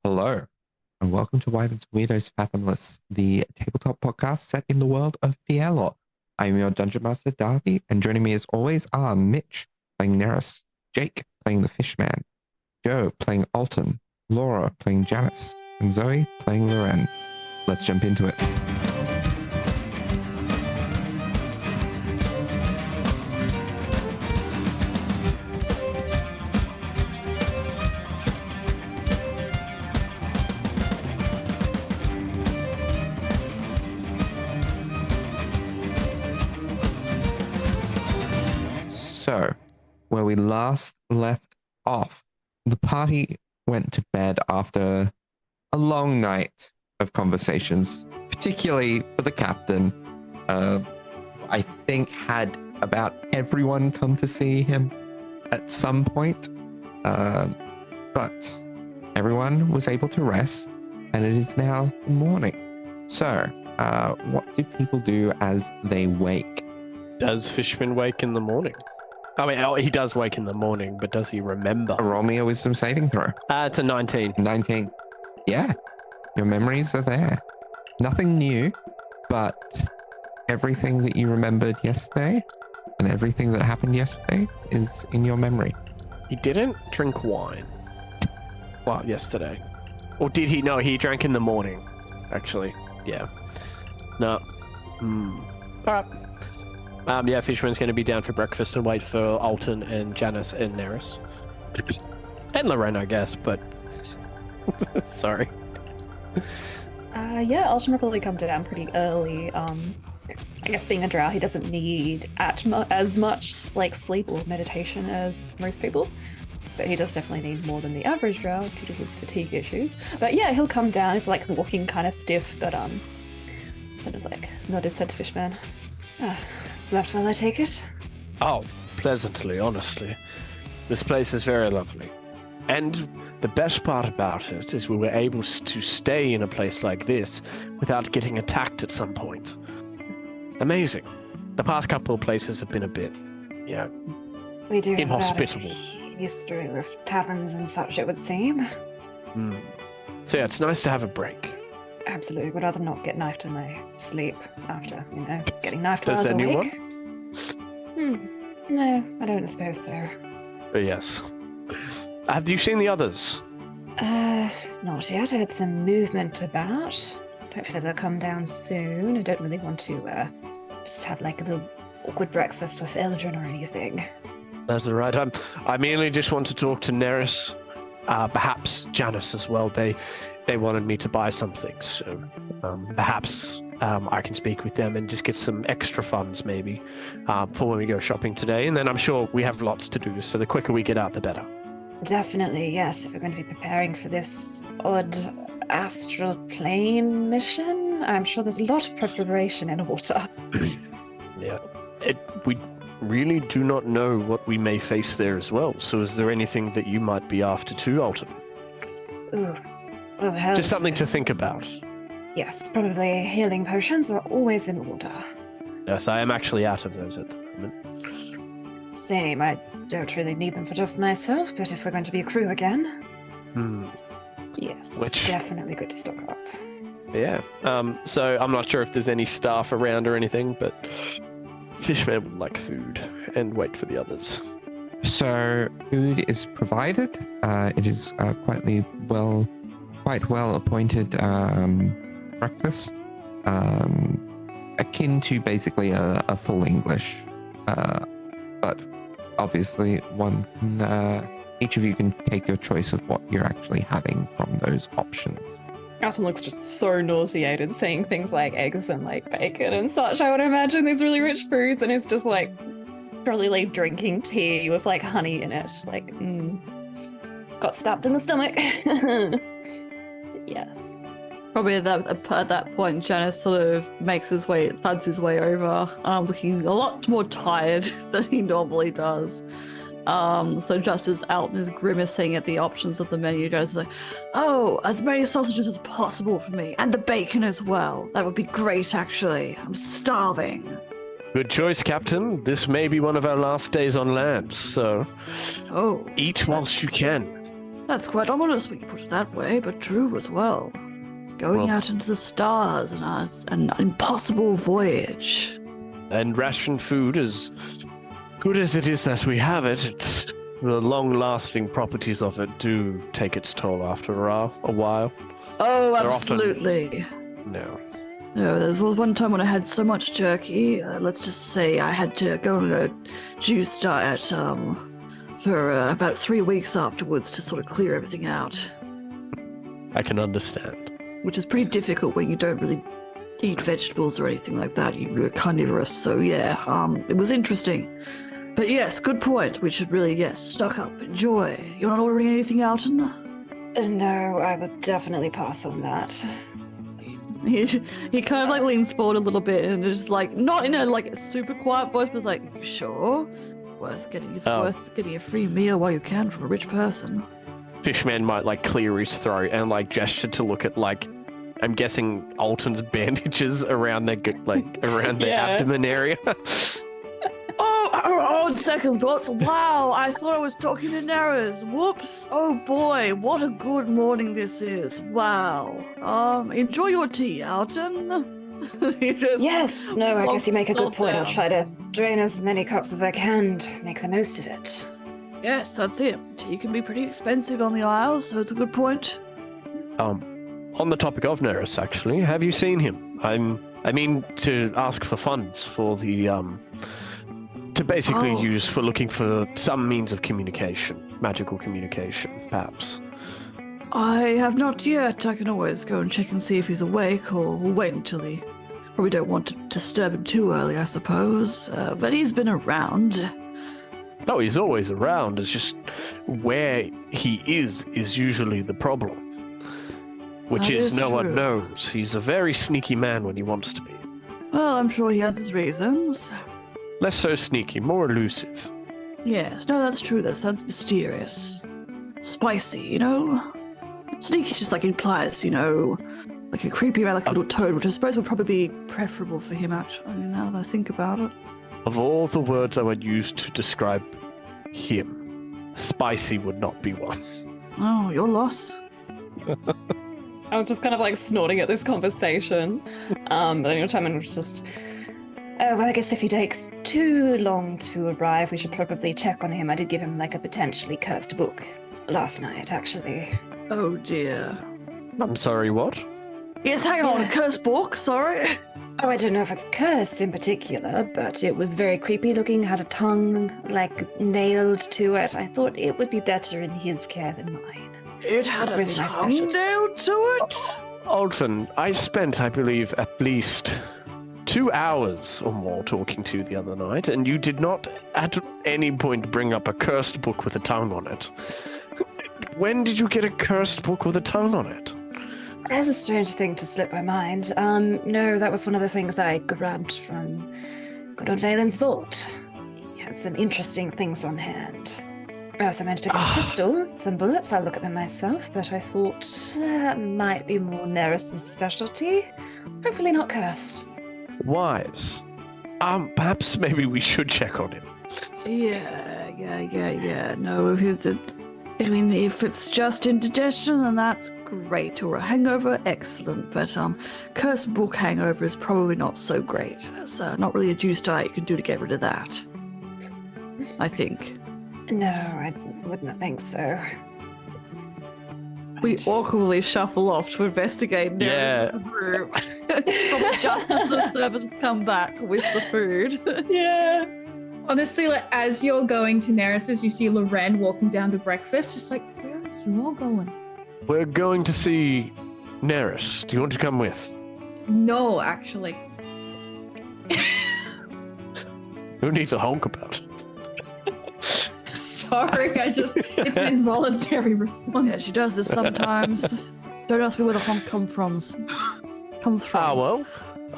Hello, and welcome to Wyverns and Weirdos Fathomless, the tabletop podcast set in the world of Fierlor. I am your Dungeon Master, Darby, and joining me as always are Mitch, playing 𝗖𝗔𝗦𝗧, Jake, playing the Fishman, Joe, playing 𝗖𝗔𝗦𝗧, Laura, playing 𝗔𝗦𝗧, and Zoe, playing 𝗲𝗏𝗏. Let's jump into it. So, where we last left off, the party went to bed after a long night of conversations, particularly for the captain. I think had about everyone come to see him at some point, but everyone was able to rest, and it is now the morning. So, what do people do as they wake? Does Fishman wake in the morning? I mean, he does wake in the morning, but does he remember? Roll me a wisdom saving throw. It's a 19. 19. Yeah, your memories are there. Nothing new, but everything that you remembered yesterday and everything that happened yesterday is in your memory. He didn't drink wine. Well, yesterday. Or did he? No, he drank in the morning, actually. Yeah. No. Alright. Yeah, Fishman's going to be down for breakfast and wait for 𝗖𝗔𝗦𝗧 and 𝗔𝗦𝗧 and 𝗏𝗏𝗏. And 𝗲𝗏𝗏, I guess, but... Sorry. Yeah, 𝗖𝗔𝗦𝗏 will probably come down pretty early. I guess being a drow, he doesn't need as much like sleep or meditation as most people. But he does definitely need more than the average drow due to his fatigue issues. But yeah, he'll come down. He's like walking kind of stiff, but just like nod his head to Fishman. Slept well, I take it? Oh, pleasantly, honestly. This place is very lovely. And the best part about it is we were able to stay in a place like this without getting attacked at some point. Amazing. The past couple of places have been a bit, We do have inhospitable. a history with taverns and such, it would seem. So yeah, it's nice to have a break. Absolutely, would rather not get knifed in my sleep after, getting knifed while I Does was anyone? awake. No, I don't suppose so. But yes. Have you seen the others? Not yet. I heard some movement about. Hopefully they'll come down soon. I don't really want to just have like a little awkward breakfast with 𝗖𝗔𝗦𝗧 or anything. That's all right. I merely just want to talk to 𝗏𝗏𝗏s, perhaps 𝗔𝗏𝗏s as well. They wanted me to buy something, so perhaps I can speak with them and just get some extra funds maybe for when we go shopping today. And then I'm sure we have lots to do, so the quicker we get out, the better. Definitely, yes. If we're going to be preparing for this odd astral plane mission, I'm sure there's a lot of preparation in order. Yeah. We really do not know what we may face there as well. So is there anything that you might be after too, 𝗖𝗔𝗦𝗏? Ooh. Well, the hell Just something to think about. Yes, probably healing potions are always in order. Yes, I am actually out of those at the moment. Same, I don't really need them for just myself, but if we're going to be a crew again, yes, definitely good to stock up. Yeah, so I'm not sure if there's any staff around or anything, but Fishman would like food and wait for the others. So, food is provided. It is quite well appointed breakfast, akin to basically a full English, but obviously each of you can take your choice of what you're actually having from those options. 𝗖𝗔𝗦𝗏 looks just so nauseated seeing things like eggs and like bacon and such. I would imagine these really rich foods, and it's just like probably like drinking tea with like honey in it. Like, got stabbed in the stomach. Yes. Probably at that point, 𝗔𝗏𝗏 sort of thuds his way over, looking a lot more tired than he normally does. So just as 𝗖𝗏𝗏 is grimacing at the options of the menu, Joe's like, "Oh, as many sausages as possible for me, and the bacon as well. That would be great, actually. I'm starving." Good choice, Captain. This may be one of our last days on land, so eat whilst you can. That's quite ominous when you put it that way, but true as well. Going out into the stars and an impossible voyage. And ration food, as good as it is that we have it, the long-lasting properties of it do take its toll after a while. Oh, They're absolutely. No. No, there was one time when I had so much jerky, let's just say I had to go on a juice diet for about 3 weeks afterwards to sort of clear everything out. I can understand. Which is pretty difficult when you don't really eat vegetables or anything like that. You're carnivorous, so yeah, it was interesting. But yes, good point. We should really, stock up, enjoy. You're not ordering anything out? No, I would definitely pass on that. He kind of like leans forward a little bit and is like, not in a like super quiet voice, but is like, you sure? It's worth getting a free meal while you can from a rich person. Fishman might like clear his throat and like gesture to look at like, I'm guessing Alton's bandages around their abdomen area. Oh, second thoughts. Wow, I thought I was talking to Neras. Whoops. Oh boy, what a good morning this is. Wow. Enjoy your tea, Alton. Yes, no, I guess you make a good point. I'll down. try to drain as many cups as I can to make the most of it. Yes, that's it. Tea can be pretty expensive on the Isles, so it's a good point. On the topic of Neris, actually, have you seen him? I mean to ask for funds for the to basically use for looking for some means of communication, magical communication, perhaps. I have not yet. I can always go and check and see if he's awake, or we'll wait until he... Probably don't want to disturb him too early, I suppose. But he's been around. No, he's always around. It's just where he is usually the problem. Which That is is no one true. knows. He's a very sneaky man when he wants to be. Well, I'm sure he has his reasons. Less so sneaky, more elusive. Yes, no, that's true. That sounds mysterious. Spicy, you know? Sneaky just like implies, like a creepy around like a little toad, which I suppose would probably be preferable for him, actually, now that I think about it. Of all the words I would use to describe him, spicy would not be one. Oh, your loss. I was just kind of like snorting at this conversation. But then Timon was just, oh, well, I guess if he takes too long to arrive, we should probably check on him. I did give him like a potentially cursed book last night, actually. Oh, dear. I'm sorry, what? Yes, hang on, a curse book, sorry. Oh, I don't know if it's cursed in particular, but it was very creepy looking, had a tongue like nailed to it. I thought it would be better in his care than mine. It had a Really nice tongue specialty. nailed to it? Alton, I spent, I believe, at least 2 hours or more talking to you the other night, and you did not at any point bring up a cursed book with a tongue on it. When did you get a cursed book with a tongue on it? That's a strange thing to slip my mind. No, that was one of the things I grabbed from good old Valen's vault. He had some interesting things on hand. I also managed to get a pistol, some bullets. I'll look at them myself, but I thought that might be more Neris' specialty. Hopefully not cursed. Wise. Perhaps maybe we should check on him. Yeah. No, if it's just indigestion, then that's great. Or a hangover, excellent. But cursed book hangover is probably not so great. That's not really a juice diet you can do to get rid of that, I think. No, I wouldn't think so. We awkwardly shuffle off to investigate Neris' room. Probably just as the servants come back with the food. Yeah. Honestly, like, as you're going to Neris's, you see Loren walking down to breakfast, just like, where are you all going? We're going to see Neris. Do you want to come with? No, actually. Who needs a honk about it? Sorry, it's an involuntary response. Yeah, she does this sometimes. Don't ask me where the honk comes from. Well,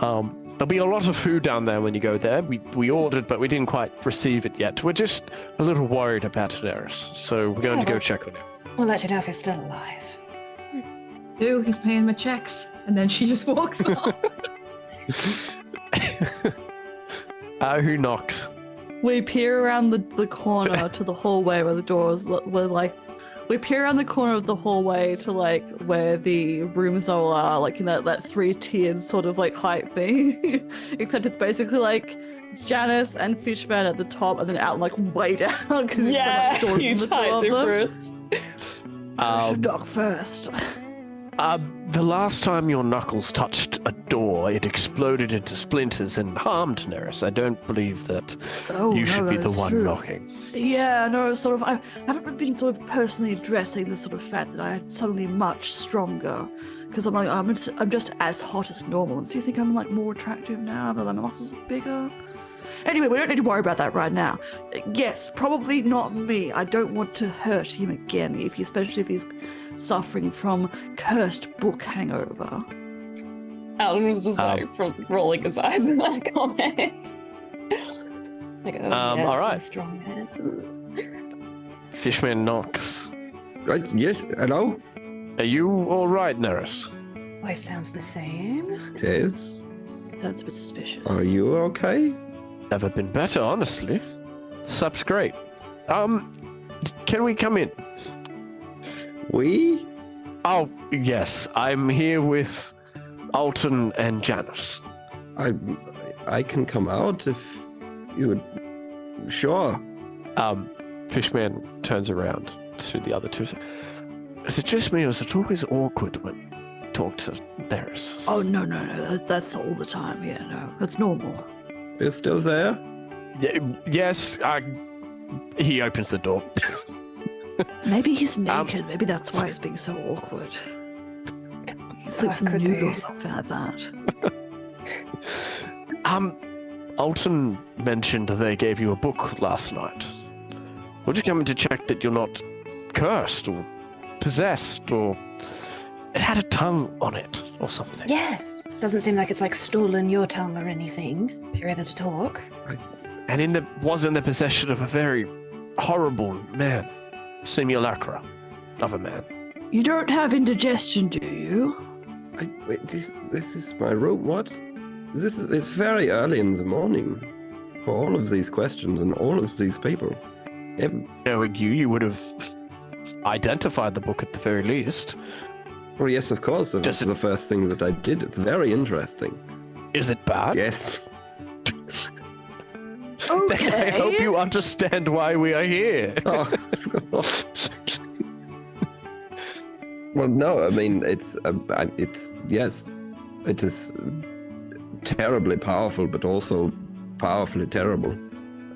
there'll be a lot of food down there when you go there. We ordered, but we didn't quite receive it yet. We're just a little worried about Neris, so we're going to go check on him. We'll let you know if he's still alive. Dude, he's paying my checks. And then she just walks off. Who knocks? We peer around the corner to the hallway where the doors were like We peer around the corner of the hallway to like where the rooms all are, like in that 3-tiered sort of like height thing. Except it's basically like Janice and Fishman at the top, and then out like way down because Yeah, it's so much huge shorter height than the two of them. difference. I should knock first. The last time your knuckles touched a door, it exploded into splinters and harmed Neris. I don't believe that you should be the one knocking. Yeah, no, sort of. I haven't really been sort of personally addressing the sort of fact that I'm suddenly much stronger. Because I'm just as hot as normal. And so you think I'm like more attractive now that my muscles are bigger? Anyway, we don't need to worry about that right now. Yes, probably not me. I don't want to hurt him again, especially if he's suffering from cursed book hangover. Alden was just like rolling his eyes in that comment. Like, oh, yeah, all right. strong man. Fishman knocks. Yes, hello? Are you all right, Neris? Why, sounds the same. Yes. Sounds a bit suspicious. Are you okay? Never been better, honestly. Sup's great. Can we come in? We? Oh, yes. I'm here with Alton and Janice. I can come out if you would. Sure. Fishman turns around to the other two. Is it just me, or is it always awkward when you talk to Neris? Oh, no. That's all the time. Yeah, no. That's normal. You're still there? Yes. He opens the door. Maybe he's naked. Maybe that's why he's being so awkward. He sleeps in the could nude be. or something like that. Alton mentioned they gave you a book last night. We're just coming to check that you're not cursed or possessed, or it had a tongue on it or something. Yes. Doesn't seem like it's like stolen your tongue or anything. If you're able to talk. And was in the possession of a very horrible man, simulacra of a man. You don't have indigestion, do you? Wait, this is my room. What? It's very early in the morning for all of these questions and all of these people. Knowing you would have identified the book at the very least. Well, yes, of course. That was the first thing that I did. It's very interesting. Is it bad? Yes. Okay. I hope you understand why we are here. Oh, of course. Well, no, I mean, it's yes, it is terribly powerful, but also powerfully terrible.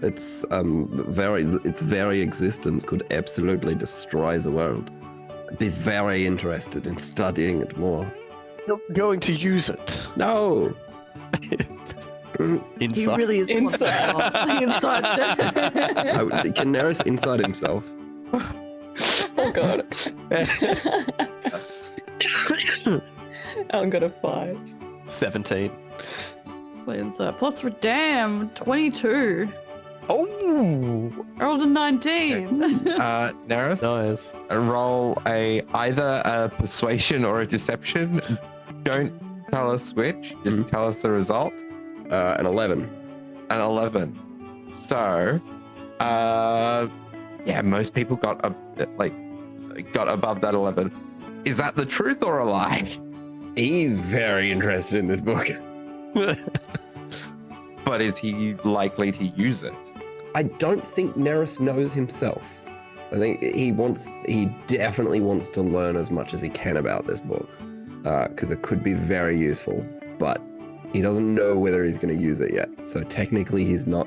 Its very existence could absolutely destroy the world. I'd be very interested in studying it more. You're going to use it. No. Inside. He really is Inside. inside. Can Neris inside himself? Oh god. I'm gonna 5. 17. Inside. Plus, damn, 22. Oh, Rolled a 19. Neris, nice. roll either a persuasion or a deception. Don't tell us which, just tell us the result. An 11. An 11. So, yeah, most people got above that 11. Is that the truth or a lie? He's very interested in this book. But is he likely to use it? I don't think Neris knows himself. I think he definitely wants to learn as much as he can about this book, because it could be very useful, but he doesn't know whether he's going to use it yet. So technically he's not,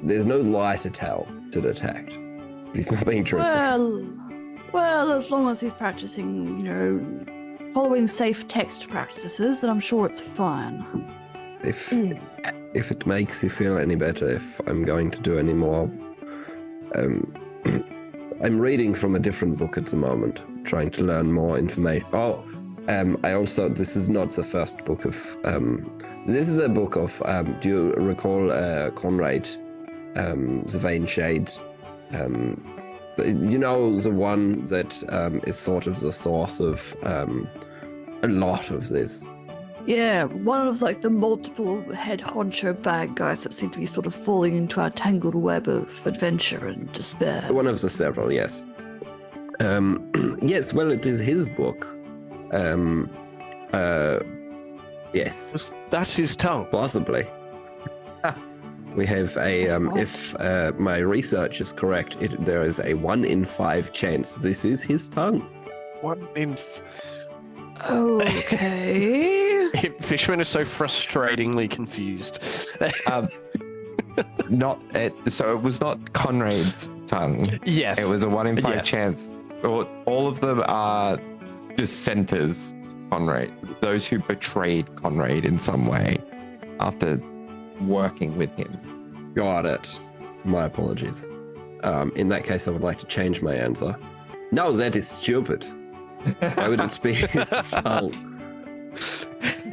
there's no lie to detect. But he's not being truthful. Well, as long as he's practicing, following safe text practices, then I'm sure it's fine. If it makes you feel any better, if I'm going to do any more, I'm reading from a different book at the moment, trying to learn more information. This is not the first book of, this is a book of, do you recall Conrad, the Vain Shade? The one that is sort of the source of a lot of this. Yeah, one of the multiple head honcho bad guys that seem to be sort of falling into our tangled web of adventure and despair. One of the several, yes. Yes, well, it is his book. Yes, Was that his tongue? possibly. We have a, if my research is correct, there is a 1 in 5 chance this is his tongue. 1 in. Okay. Fishman is so frustratingly confused. So it was not Conrad's tongue. Yes. It was a 1 in 5 Yes. chance. All of them are dissenters to Conrad. Those who betrayed Conrad in some way after working with him. Got it. My apologies. In that case, I would like to change my answer. No, that is stupid. Why would it be his tongue?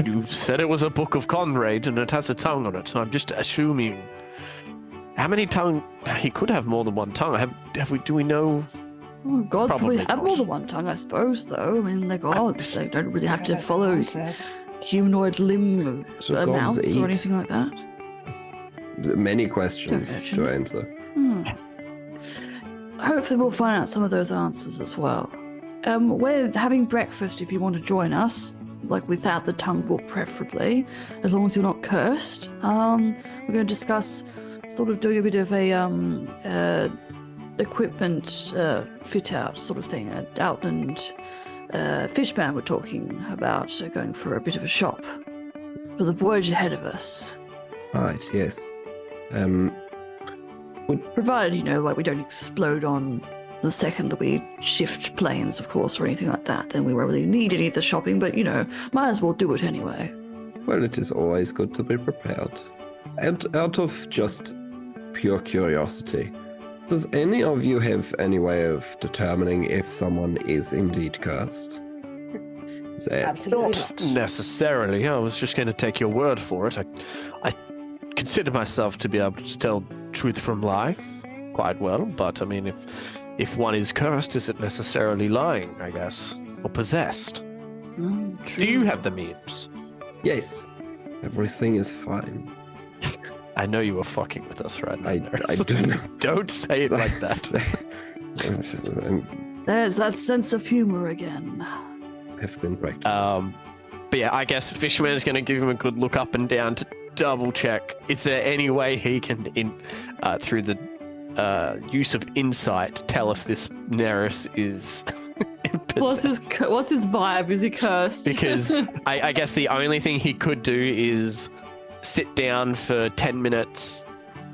You said it was a book of Conrad and it has a tongue on it, so I'm just assuming. How many tongue? He could have more than one tongue. Do we know? Oh, gods Probably probably have not. more than one tongue, I suppose, though. I mean, they're gods. They don't really have to Kind of follow haunted. humanoid limb So gods amounts eat. or anything like that. Many questions Don't to imagine. answer. Hopefully we'll find out some of those answers as well. We're having breakfast if you want to join us, like without the tongue book preferably, as long as you're not cursed. We're going to discuss sort of doing a bit of a equipment fit out sort of thing. Alton and Fishman were talking about going for a bit of a shop for the voyage ahead of us. Right, yes. Provided, like we don't explode on the second that we shift planes, of course, or anything like that, then we won't really need any of the shopping, but, might as well do it anyway. Well, it is always good to be prepared. And out of just pure curiosity, does any of you have any way of determining if someone is indeed cursed? Is that- Absolutely Not not. necessarily. I was just going to take your word for it. I consider myself to be able to tell truth from lie quite well, but I mean, if one is cursed, is it necessarily lying, I guess? Or possessed? Do you have the means? Yes, everything is fine. I know you were fucking with us right now. I Nerys. do know. Don't say it like that. There's that sense of humor again. Have been practicing. But yeah, I guess Fisherman is going to give him a good look up and down to double check. Is there any way he can, through the use of insight, tell if this Nerys is possessed? What's his vibe? Is he cursed? Because I guess the only thing he could do is sit down for 10 minutes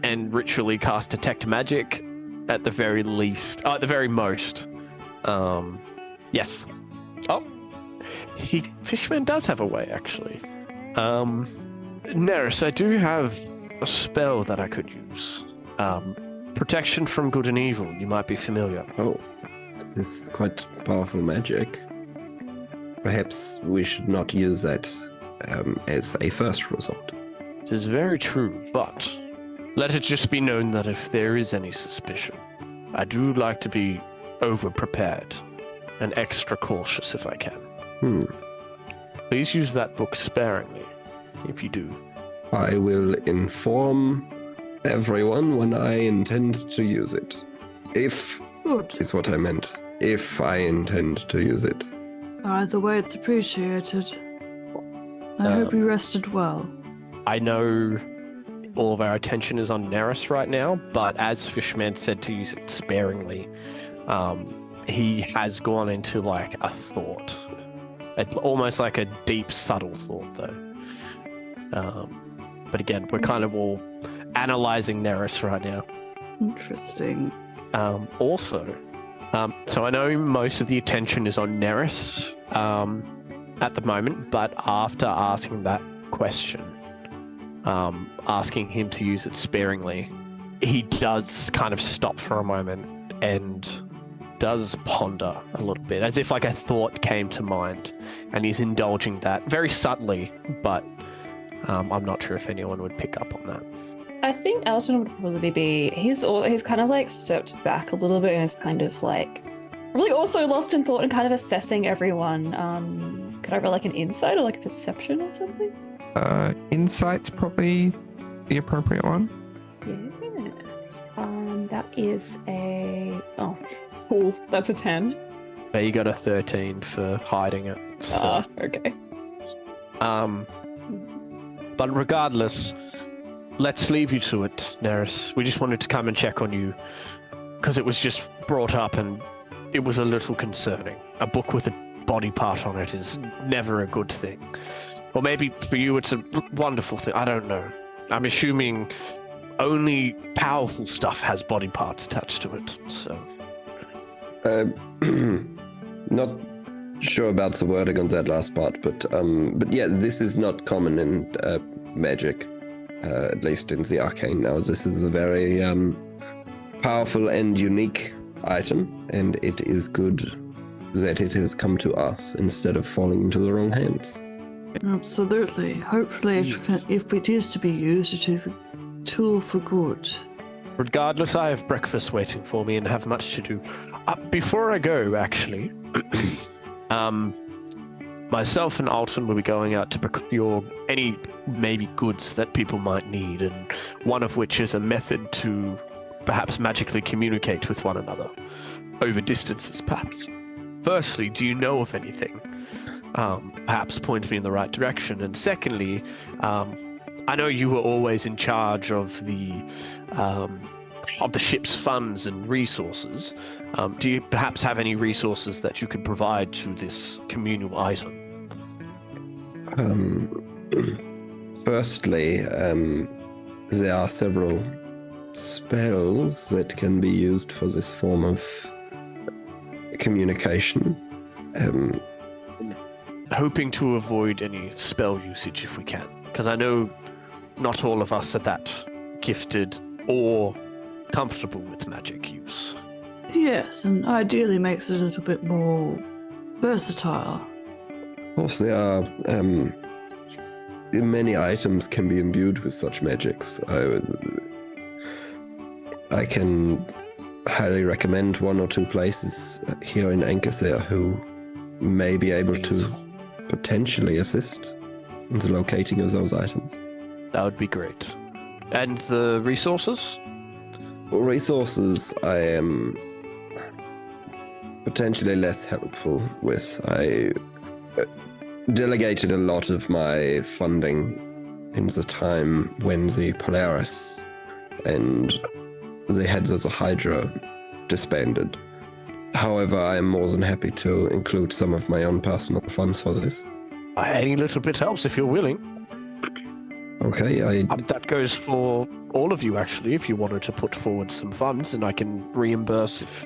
and ritually cast Detect Magic at the very least, at the very most. Yes. Oh, Fishman does have a way, actually. Nerys, I do have a spell that I could use. Protection from good and evil. You might be familiar. Oh, it's quite powerful magic. Perhaps we should not use that as a first resort. It is very true, but let it just be known that if there is any suspicion, I do like to be over-prepared and extra cautious if I can. Please use that book sparingly, if you do. I will inform everyone when I intend to use it. If Good. is what I meant. If I intend to use it. Either way, it's appreciated. I hope you rested well. I know all of our attention is on Nerys right now, but as Fishman said to use it sparingly, he has gone into like a thought. Almost like a deep, subtle thought, though. But again, we're kind of all analyzing Nerys right now. Interesting. So I know most of the attention is on Nerys at the moment, but after asking that question, asking him to use it sparingly, he does kind of stop for a moment and does ponder a little bit, as if like a thought came to mind, and he's indulging that very subtly, but I'm not sure if anyone would pick up on that. I think Alton would probably be. He's kind of like stepped back a little bit and is kind of like really also lost in thought and kind of assessing everyone. Could I roll like an insight or like a perception or something? Insight's probably the appropriate one. Yeah. That is a Cool. That's a 10. You got a 13 for hiding it. So, Okay. but regardless, let's leave you to it, Neris. We just wanted to come and check on you because it was just brought up and it was a little concerning. A book with a body part on it is never a good thing. Or maybe for you it's a wonderful thing. I don't know. I'm assuming only powerful stuff has body parts attached to it. So, not sure about the wording on that last part, but yeah, this is not common in magic, at least in the arcane. Now, this is a very powerful and unique item, and it is good that it has come to us instead of falling into the wrong hands. Absolutely. Hopefully, if it is to be used, it is a tool for good. regardless, I have breakfast waiting for me and have much to do. Before I go, actually, myself and Alton will be going out to procure any maybe goods that people might need, and one of which is a method to perhaps magically communicate with one another over distances, perhaps. Firstly, do you know of anything? Perhaps point me in the right direction. And secondly, I know you were always in charge of the ship's funds and resources. Do you perhaps have any resources that you could provide to this communal item? Firstly, there are several spells that can be used for this form of communication. Hoping to avoid any spell usage if we can, because I know not all of us are that gifted or comfortable with magic use. Yes, and ideally makes it a little bit more versatile. Of course, there are many items can be imbued with such magics. I can highly recommend one or two places here in Anchorthea who may be able to potentially assist in the locating of those items. That would be great. And the resources? Resources I am potentially less helpful with. I delegated a lot of my funding in the time when the Polaris and the heads of the Hydra disbanded. However, I am more than happy to include some of my own personal funds for this. Any little bit helps if you're willing. Okay, that goes for all of you, actually, if you wanted to put forward some funds, and I can reimburse if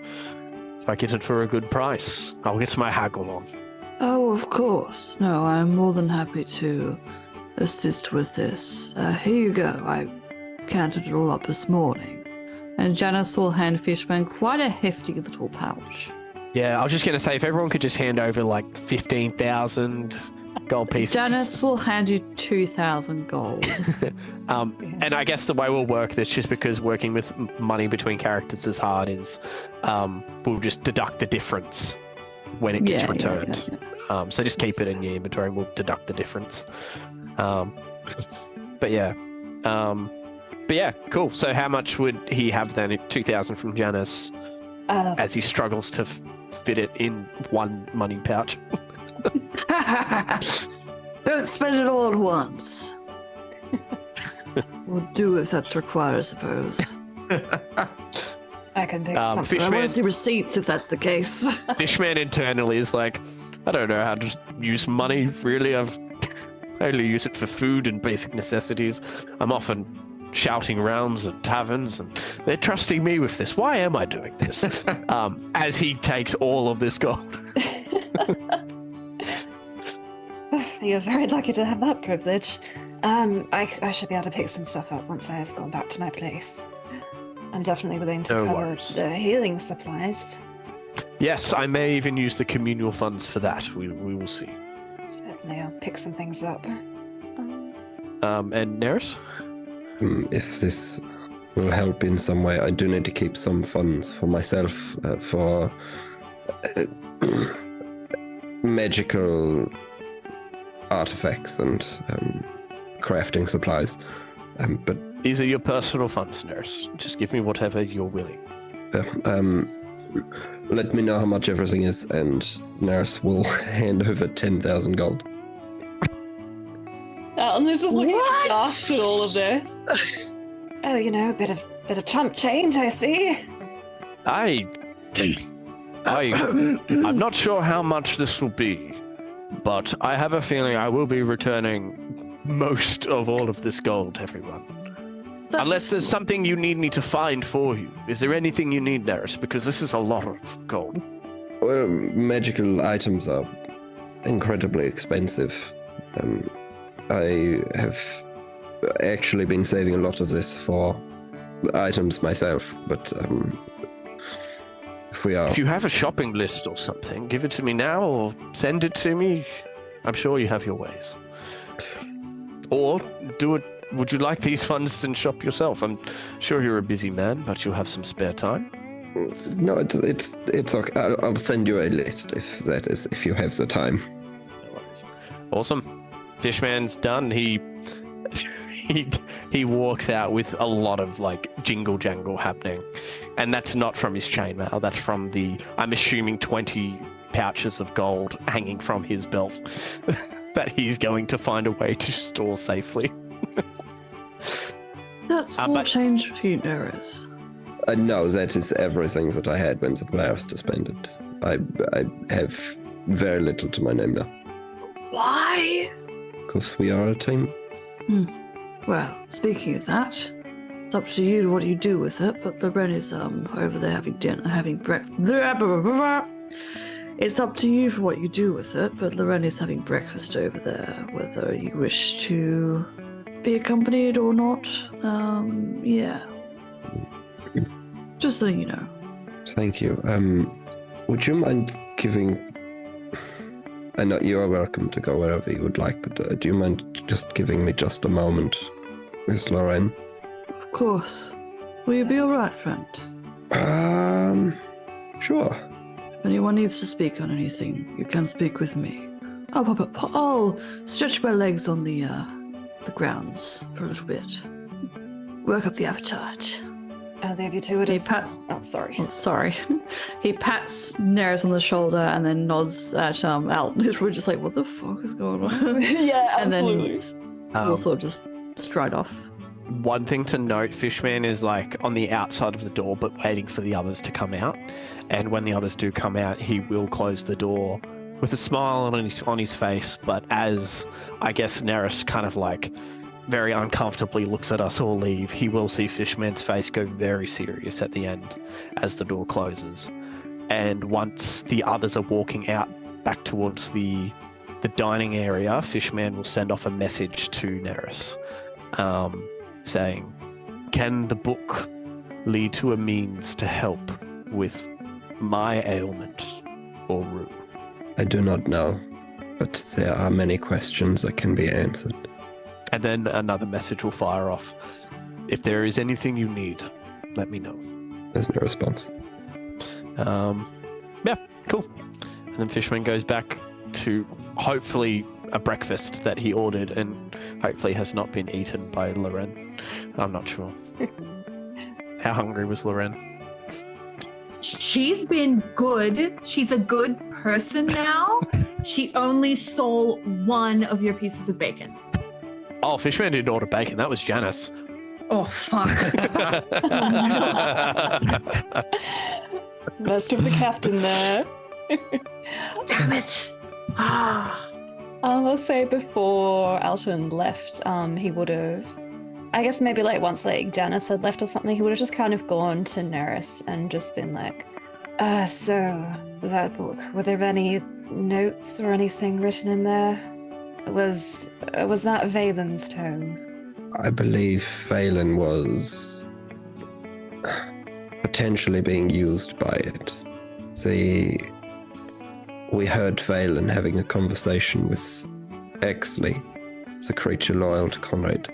I get it for a good price. I'll get my haggle on. Oh, of course. No, I'm more than happy to assist with this. Here you go. I counted it all up this morning. And Janice will hand Fishman quite a hefty little pouch. Yeah, I was just going to say, if everyone could just hand over like 15,000 gold pieces. Janice will hand you 2,000 gold. And I guess the way we'll work this, just because working with money between characters is hard, is we'll just deduct the difference when it gets returned. Yeah. So just keep it in your inventory and we'll deduct the difference. But yeah, cool. So how much would he have then? 2,000 from Janice as he struggles to fit it in one money pouch. Don't spend it all at once. We'll do if that's required, I suppose. I can pick something. I want to see receipts if that's the case. Fishman internally is like, I don't know how to use money, really. I only use it for food and basic necessities. I'm often shouting rounds at taverns, and they're trusting me with this. Why am I doing this? As he takes all of this gold. You're very lucky to have that privilege. I should be able to pick some stuff up once I've gone back to my place. I'm definitely willing to cover the healing supplies. Yes, I may even use the communal funds for that. We will see. Certainly, I'll pick some things up. And Neris? If this will help in some way, I do need to keep some funds for myself for magical artifacts and crafting supplies. But these are your personal funds, Neris. Just give me whatever you're willing. Let me know how much everything is, and Neris will hand over 10,000 gold. Alan is just looking aghast at all of this. Oh, a bit of chump change, I see. I'm not sure how much this will be, but I have a feeling I will be returning most of all of this gold, everyone. Unless there's something you need me to find for you. Is there anything you need, Neris? Because this is a lot of gold. Well, magical items are incredibly expensive. I have actually been saving a lot of this for items myself, but if you have a shopping list or something, give it to me now or send it to me. I'm sure you have your ways. Or do it. Would you like these funds and shop yourself? I'm sure you're a busy man, but you'll have some spare time. No, it's okay. I'll send you a list if you have the time. No worries. Awesome. Fishman's done. He walks out with a lot of jingle jangle happening, and that's not from his chainmail. That's from I'm assuming 20 pouches of gold hanging from his belt that he's going to find a way to store safely. That's not change for you, Neris. No, that is everything that I had when the players disbanded. I have very little to my name now. Why? Because we are a team. Well, speaking of that, it's up to you what you do with it, but Loren is over there having dinner, having breakfast. It's up to you for what you do with it, but Loren is having breakfast over there, whether you wish to be accompanied or not. Yeah. Just letting you know. Thank you. Would you mind giving... I know you are welcome to go wherever you would like, but do you mind just giving me just a moment with Loren? Of course. Will you be alright, friend? Sure. If anyone needs to speak on anything, you can speak with me. I'll stretch my legs on the grounds for a little bit. Work up the appetite. I'll leave you to it. He pats. Oh, sorry. Oh, sorry. He pats Neris on the shoulder and then nods at Alton, who's probably just like, "What the fuck is going on?" Yeah, absolutely. And then we'll sort of just stride off. One thing to note: Fishman is on the outside of the door, but waiting for the others to come out. And when the others do come out, he will close the door with a smile on his face. But as I guess Neris kind of very uncomfortably looks at us all leave, he will see Fishman's face go very serious at the end as the door closes. And once the others are walking out back towards the dining area, Fishman will send off a message to Neris saying, "Can the book lead to a means to help with my ailment or Rue?" I do not know, but there are many questions that can be answered. And then another message will fire off. "If there is anything you need, let me know." There's no response. Yeah, cool. And then Fishman goes back to hopefully a breakfast that he ordered and hopefully has not been eaten by Loren. I'm not sure. How hungry was Loren? She's been good. She's a good person now. She only stole one of your pieces of bacon. Oh, Fishman didn't order bacon. That was Janice. Oh, fuck. Most of the captain there. Damn it. I'll say before Alton left, he would have, I guess maybe once Janice had left or something, he would have just kind of gone to Neris and just been so that book, were there any notes or anything written in there? Was that Valen's tome? I believe Valen was potentially being used by it. We heard Valen having a conversation with 𝗖𝗔𝗦𝗧, the creature loyal to Conrad.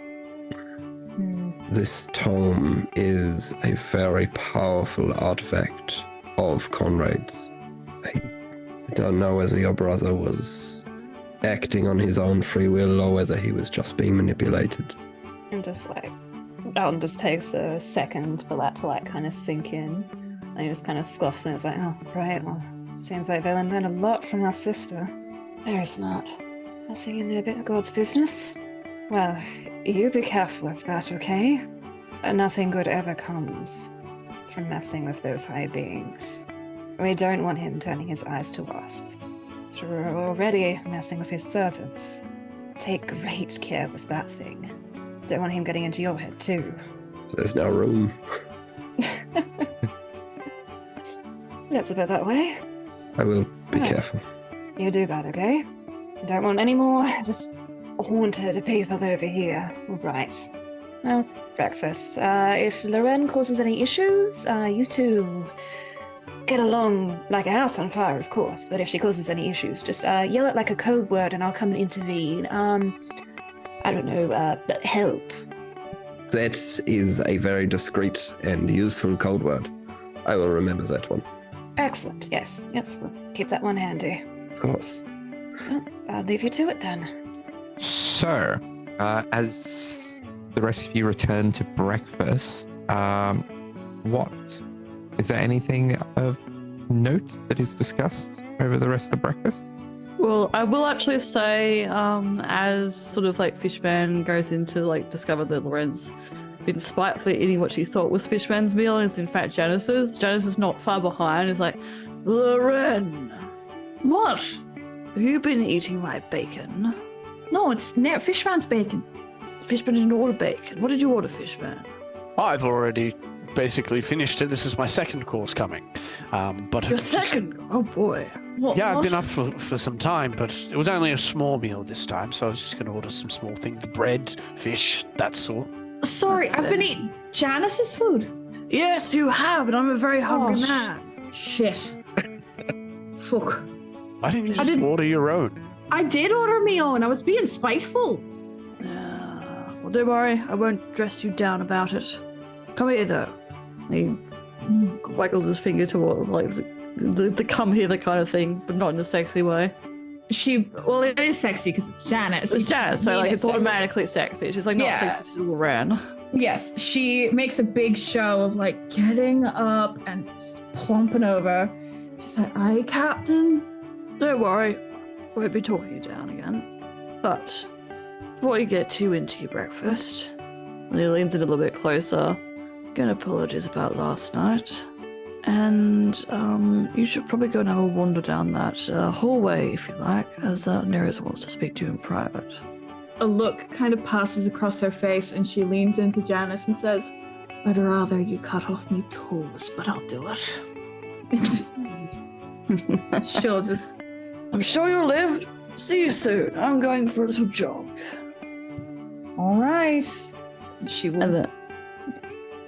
This tome is a very powerful artifact of Conrad's. I don't know whether your brother was acting on his own free will or whether he was just being manipulated. And just Alton just takes a second for that to kind of sink in. And he just kind of scoffs and it's like, oh, right, well, seems like they'll learn a lot from our sister. Very smart. Nothing in their bit of God's business. Well, you be careful of that, okay? Nothing good ever comes from messing with those high beings. We don't want him turning his eyes to us. We're already messing with his servants. Take great care with that thing. Don't want him getting into your head, too. There's no room. Let's put it that way. I will be Right. careful. You do that, okay? Don't want any more just haunted people over here. Right. Well, breakfast. If Loren causes any issues, you two get along like a house on fire, of course. But if she causes any issues, just yell it like a code word and I'll come and intervene. I don't know, help. That is a very discreet and useful code word. I will remember that one. Excellent. Yes. We'll keep that one handy. Of course. Well, I'll leave you to it then. So, as the rest of you return to breakfast, what is there anything of note that is discussed over the rest of breakfast? Well, I will actually say, as sort of like Fishman goes in to like discover that Loren's been spitefully eating what she thought was Fishman's meal and is in fact Janice's. Janice is not far behind. Is like, Loren, What? have you been eating my bacon? No, it's Fishman's bacon. Fishman didn't order bacon. What did you order, Fishman? I've already basically finished it. This is my second course coming. But Your second? Oh boy. What? Yeah, I've what? been up for some time, but it was only a small meal this time, so I was just going to order some small things. Bread, fish, that sort. Sorry, That's I've been fair. eating Janice's food. Yes, you have, and I'm a very hungry Oh, man. Shit. Fuck. Why didn't you I just didn't- order your own? I did order me own. I was being spiteful. Well, don't worry, I won't dress you down about it. Come here, though. He waggles his finger toward like the come hither kind of thing, but not in a sexy way. Well, it is sexy because it's Janice. It's Janice, so like it's sexy. automatically sexy. She's like not Yeah. sexy to Loren. Yes, she makes a big show of like getting up and plumping over. She's like, "Aye, Captain." Don't worry, I won't be talking you down again. But before you get too into your breakfast, and he leans in a little bit closer. Again, apologies about last night. And you should probably go and have a wander down that hallway if you like, as Nereus wants to speak to you in private. A look kind of passes across her face and she leans into Janice and says, "I'd rather you cut off me toes, but I'll do it." She'll just... I'm sure you'll live. See you soon. I'm going for a little jog. All right. She will... And then,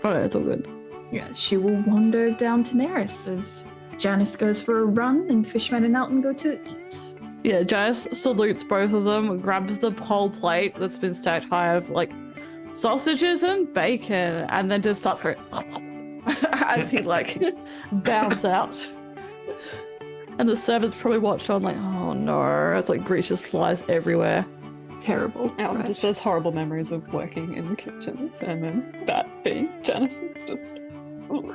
oh, no, it's all good. Yeah, she will wander down to Neris as Janice goes for a run and Fishman and Elton go to eat. Yeah, Janice salutes both of them, grabs the whole plate that's been stacked high of like sausages and bacon, and then just starts going as he like bounds out. And the servants probably watched on like, oh no, as like grease just flies everywhere. Terrible. Alan Right. just has horrible memories of working in the kitchens and then that being Janice is just... Ooh.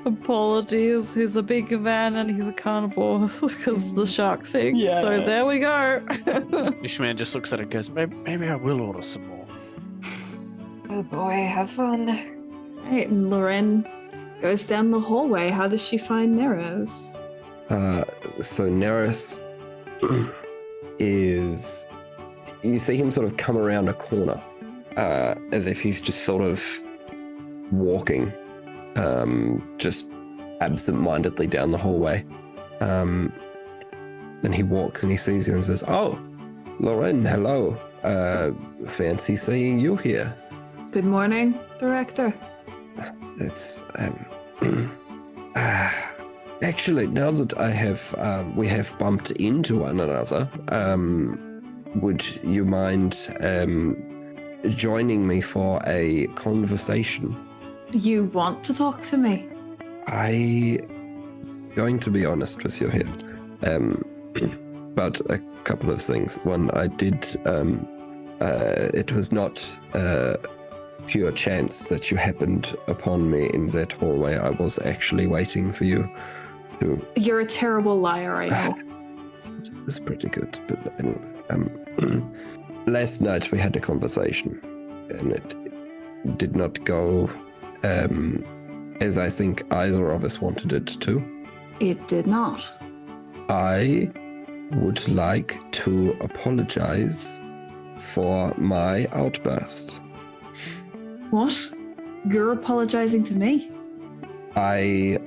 Apologies, he's a big man and he's a carnivore because the shark thing. Yeah. So there we go. Fishman just looks at it and goes, maybe I will order some more. Oh boy, have fun. Right, and Loren goes down the hallway. How does she find Neris? So Neris is... You see him sort of come around a corner, as if he's just sort of walking, just absent-mindedly down the hallway. Then he walks and he sees you and says, "Oh, Loren, hello. Fancy seeing you here." Good morning, Director. It's actually, now that we have bumped into one another, would you mind joining me for a conversation? You want to talk to me? Going to be honest with you here, but a couple of things. One, I did, it was not pure chance that you happened upon me in that hallway. I was actually waiting for you to... You're a terrible liar, I know. It was pretty good, but last night we had a conversation, and it did not go as I think either of us wanted it to. It did not. I would like to apologize for my outburst. What? You're apologizing to me? I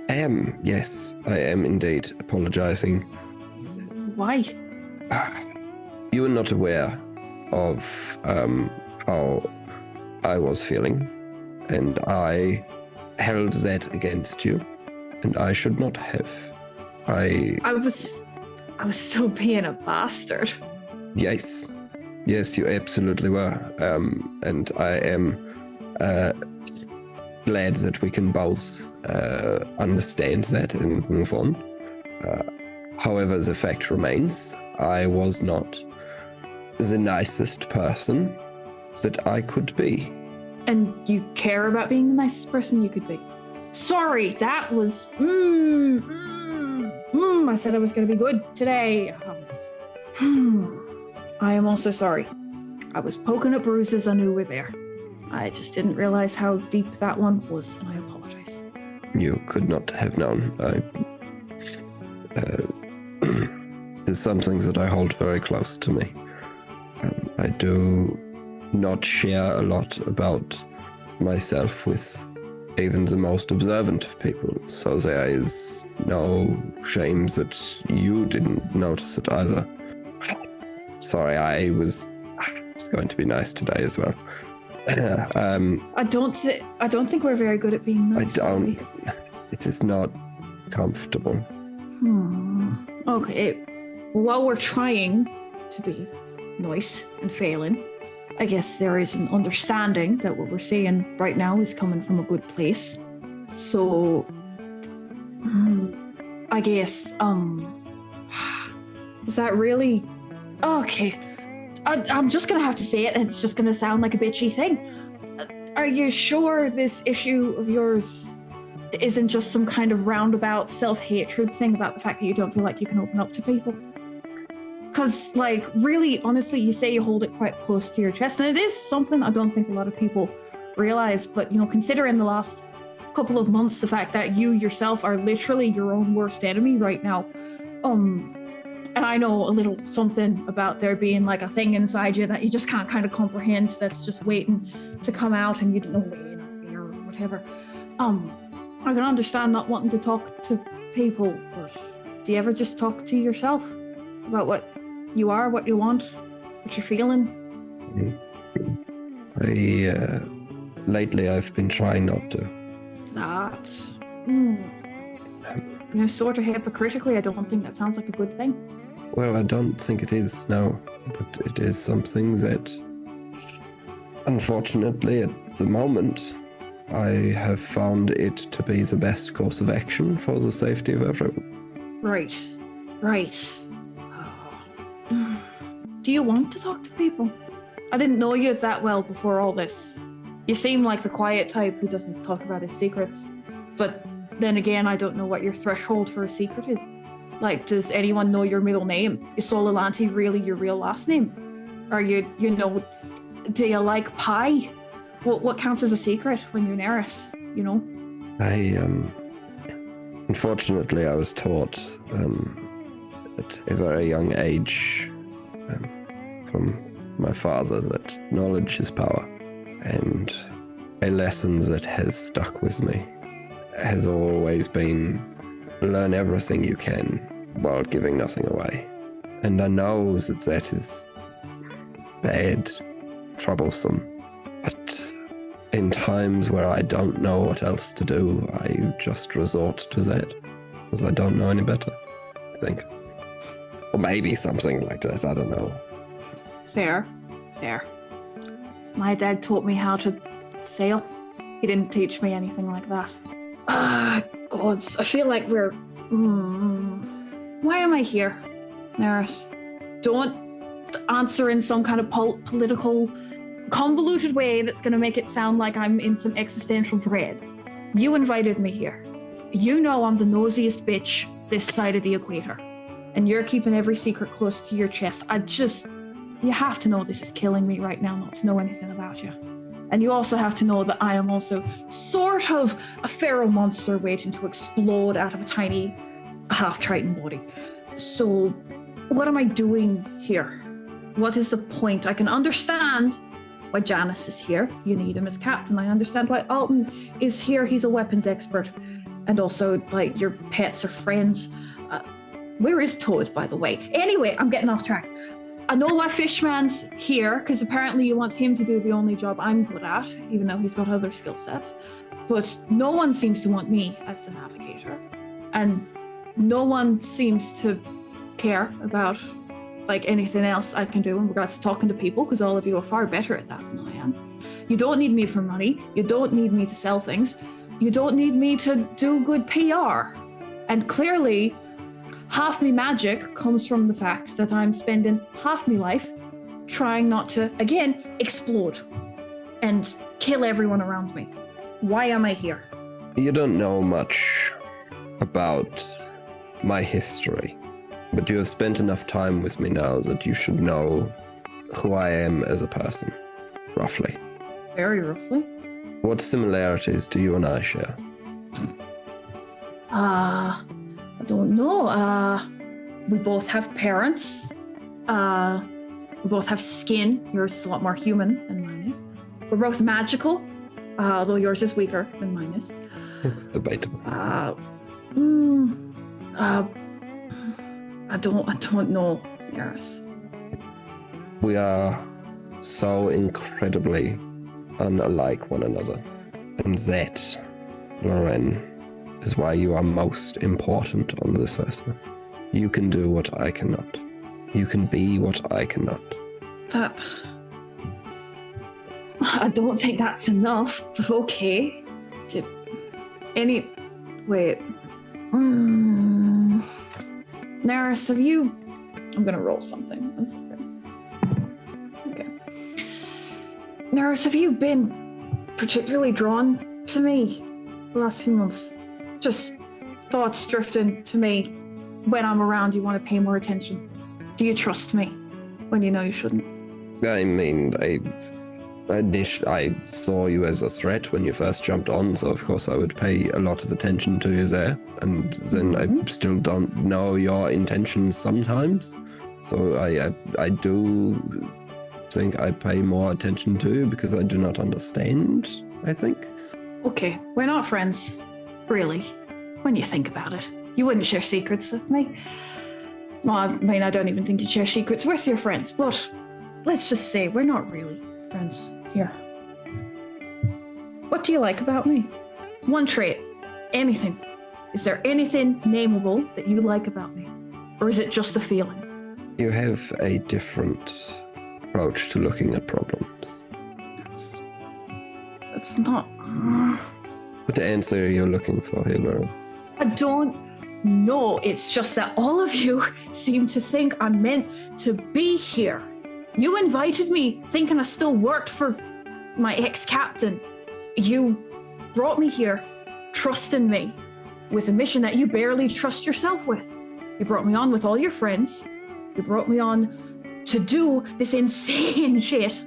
am, yes, I am indeed apologizing. Why? You were not aware of how I was feeling, and I held that against you, and I should not have. I was still being a bastard. Yes, you absolutely were, and I am glad that we can both understand that and move on. However, the fact remains, I was not the nicest person that I could be. And you care about being the nicest person you could be. Sorry, that was... I said I was going to be good today. I am also sorry. I was poking at bruises I knew were there. I just didn't realize how deep that one was, and I apologize. You could not have known. There's some things that I hold very close to me. I do not share a lot about myself with even the most observant of people, so there is no shame that you didn't notice it either. Sorry, I was going to be nice today as well. I don't think we're very good at being nice. It is not comfortable. Okay. While we're trying to be nice and failing, I guess there is an understanding that what we're saying right now is coming from a good place. So, I guess, is that really... Okay. I'm just gonna have to say it, and it's just gonna sound like a bitchy thing. Are you sure this issue of yours isn't just some kind of roundabout self-hatred thing about the fact that you don't feel like you can open up to people? Because, like, really, honestly, you say you hold it quite close to your chest, and it is something I don't think a lot of people realize, but, you know, considering the last couple of months, the fact that you yourself are literally your own worst enemy right now, and I know a little something about there being, like, a thing inside you that you just can't kind of comprehend, that's just waiting to come out, and you don't know when or whatever. I can understand not wanting to talk to people, but do you ever just talk to yourself about what you are, what you want, what you're feeling? Lately I've been trying not to. That's... You know, sort of hypocritically, I don't think that sounds like a good thing. Well, I don't think it is, no. But it is something that, unfortunately, at the moment, I have found it to be the best course of action for the safety of everyone. Right. Do you want to talk to people? I didn't know you that well before all this. You seem like the quiet type who doesn't talk about his secrets. But then again, I don't know what your threshold for a secret is. Like, does anyone know your middle name? Is 𝗖𝗔𝗦𝗧 really your real last name? Are you know, do you like pie? What counts as a secret when you're Neris, you know? Unfortunately, I was taught at a very young age from my father that knowledge is power. And a lesson that has stuck with me has always been learn everything you can while giving nothing away. And I know that is bad, troublesome, but in times where I don't know what else to do, I just resort to that, because I don't know any better, I think. Or maybe something like that, I don't know. Fair. My dad taught me how to sail. He didn't teach me anything like that. Gods, I feel like we're... Why am I here, Neris? Don't answer in some kind of political convoluted way that's going to make it sound like I'm in some existential dread. You invited me here. You know I'm the nosiest bitch this side of the equator. And you're keeping every secret close to your chest. You have to know this is killing me right now not to know anything about you. And you also have to know that I am also sort of a feral monster waiting to explode out of a tiny half-triton body. So what am I doing here? What is the point? I can understand why Janice is here. You need him as captain. I understand why Alton is here. He's a weapons expert. And also, like, your pets are friends. Where is Toad, by the way? Anyway, I'm getting off track. I know why Fishman's here, because apparently you want him to do the only job I'm good at, even though he's got other skill sets. But no one seems to want me as the navigator. And no one seems to care about, like, anything else I can do in regards to talking to people, because all of you are far better at that than I am. You don't need me for money. You don't need me to sell things. You don't need me to do good PR. And clearly, half me magic comes from the fact that I'm spending half my life trying not to, again, explode and kill everyone around me. Why am I here? You don't know much about my history, but you have spent enough time with me now that you should know who I am as a person, roughly. Very roughly. What similarities do you and I share? I don't know. We both have parents. We both have skin. Yours is a lot more human than mine is. We're both magical, though yours is weaker than mine is. It's debatable. I don't know. Yes. We are so incredibly unlike one another. And that, Loren, is why you are most important on this vessel. You can do what I cannot. You can be what I cannot. I don't think that's enough, but okay. Wait. Neris, have you... I'm gonna roll something. 1 second. Okay. Neris, have you been particularly drawn to me the last few months? Just thoughts drifting to me. When I'm around, you want to pay more attention. Do you trust me when you know you shouldn't? I mean, I saw you as a threat when you first jumped on, so of course I would pay a lot of attention to you there. And then I still don't know your intentions sometimes. So I do think I pay more attention to you because I do not understand, I think. Okay, we're not friends. Really. When you think about it. You wouldn't share secrets with me. Well, I mean, I don't even think you'd share secrets with your friends, but let's just say we're not really friends here. What do you like about me? One trait. Anything. Is there anything nameable that you like about me? Or is it just a feeling? You have a different approach to looking at problems. That's not... What answer are you looking for here, Lauren? I don't know. It's just that all of you seem to think I'm meant to be here. You invited me thinking I still worked for my ex-captain. You brought me here trusting me with a mission that you barely trust yourself with. You brought me on with all your friends. You brought me on to do this insane shit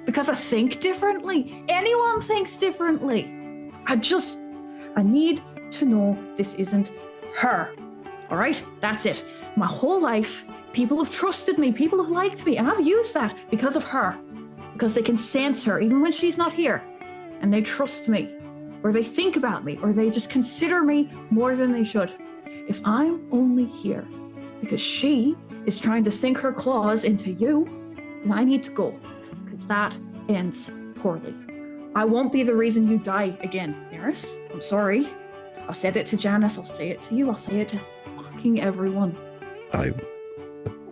because I think differently. Anyone thinks differently. I need to know this isn't her. All right? That's it. My whole life, people have trusted me. People have liked me. And I've used that because of her. Because they can sense her even when she's not here. And they trust me. Or they think about me. Or they just consider me more than they should. If I'm only here because she is trying to sink her claws into you, then I need to go. Because that ends poorly. I won't be the reason you die again, Neris. I'm sorry. I've said it to Janice. I'll say it to you. I'll say it to fucking everyone. I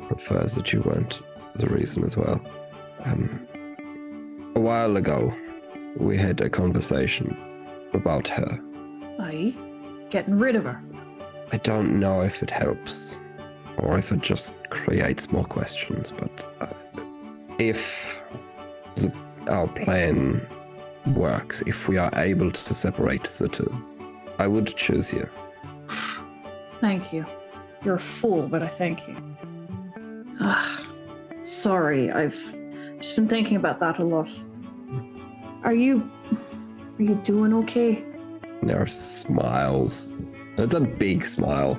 prefer that you weren't the reason as well. A while ago, we had a conversation about her. Aye? Getting rid of her? I don't know if it helps or if it just creates more questions, but if our plan works, if we are able to separate the two, I would choose you. Thank you. You're a fool, but I thank you. Sorry, I've just been thinking about that a lot. Are you doing okay? Neris smiles. It's a big smile.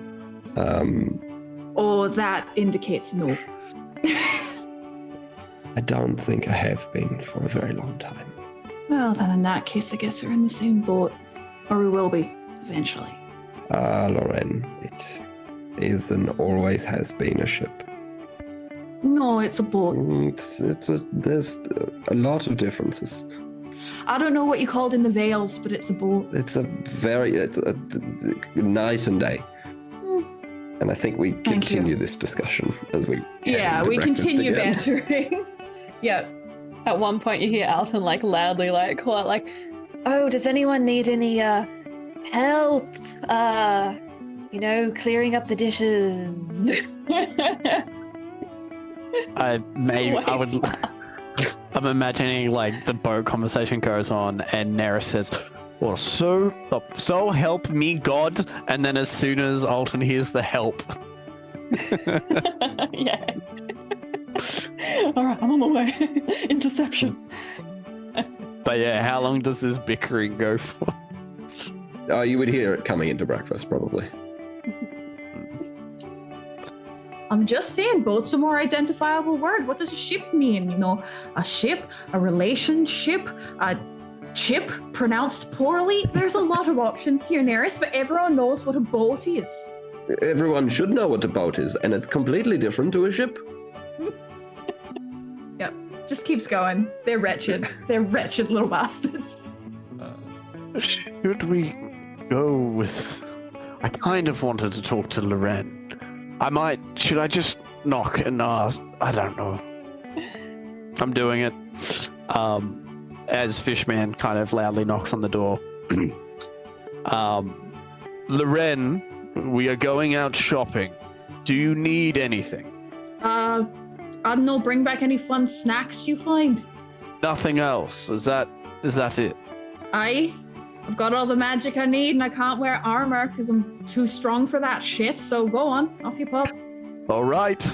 Oh, that indicates no. I don't think I have been for a very long time. Well, then in that case, I guess we're in the same boat. Or we will be, eventually. Loren, it is and always has been a ship. No, it's a boat. There's a lot of differences. I don't know what you called in the Vales, but it's a boat. It's a night and day. And I think we continue this discussion as we we continue again. bantering. Yeah. At one point, you hear Alton like loudly like call out like, "Oh, does anyone need any help? Clearing up the dishes." I'm imagining like the boat conversation goes on, and Neris says, "Well, so help me God," and then as soon as Alton hears the help, Yeah. All right, I'm on my way. Interception. But yeah, how long does this bickering go for? Oh, you would hear it coming into breakfast, probably. I'm just saying, boat's a more identifiable word. What does a ship mean? A ship, a relationship, a chip pronounced poorly. There's a lot of options here, Neris, but everyone knows what a boat is. Everyone should know what a boat is, and it's completely different to a ship. Yep, just keeps going. They're wretched. They're wretched little bastards. Should we go with... I kind of wanted to talk to Loren. Should I just knock and ask? I don't know. I'm doing it. As Fishman kind of loudly knocks on the door. Loren, we are going out shopping. Do you need anything? I don't know, bring back any fun snacks you find. Nothing else. Is that it? I've got all the magic I need, and I can't wear armor because I'm too strong for that shit, so go on, off you pop. All right.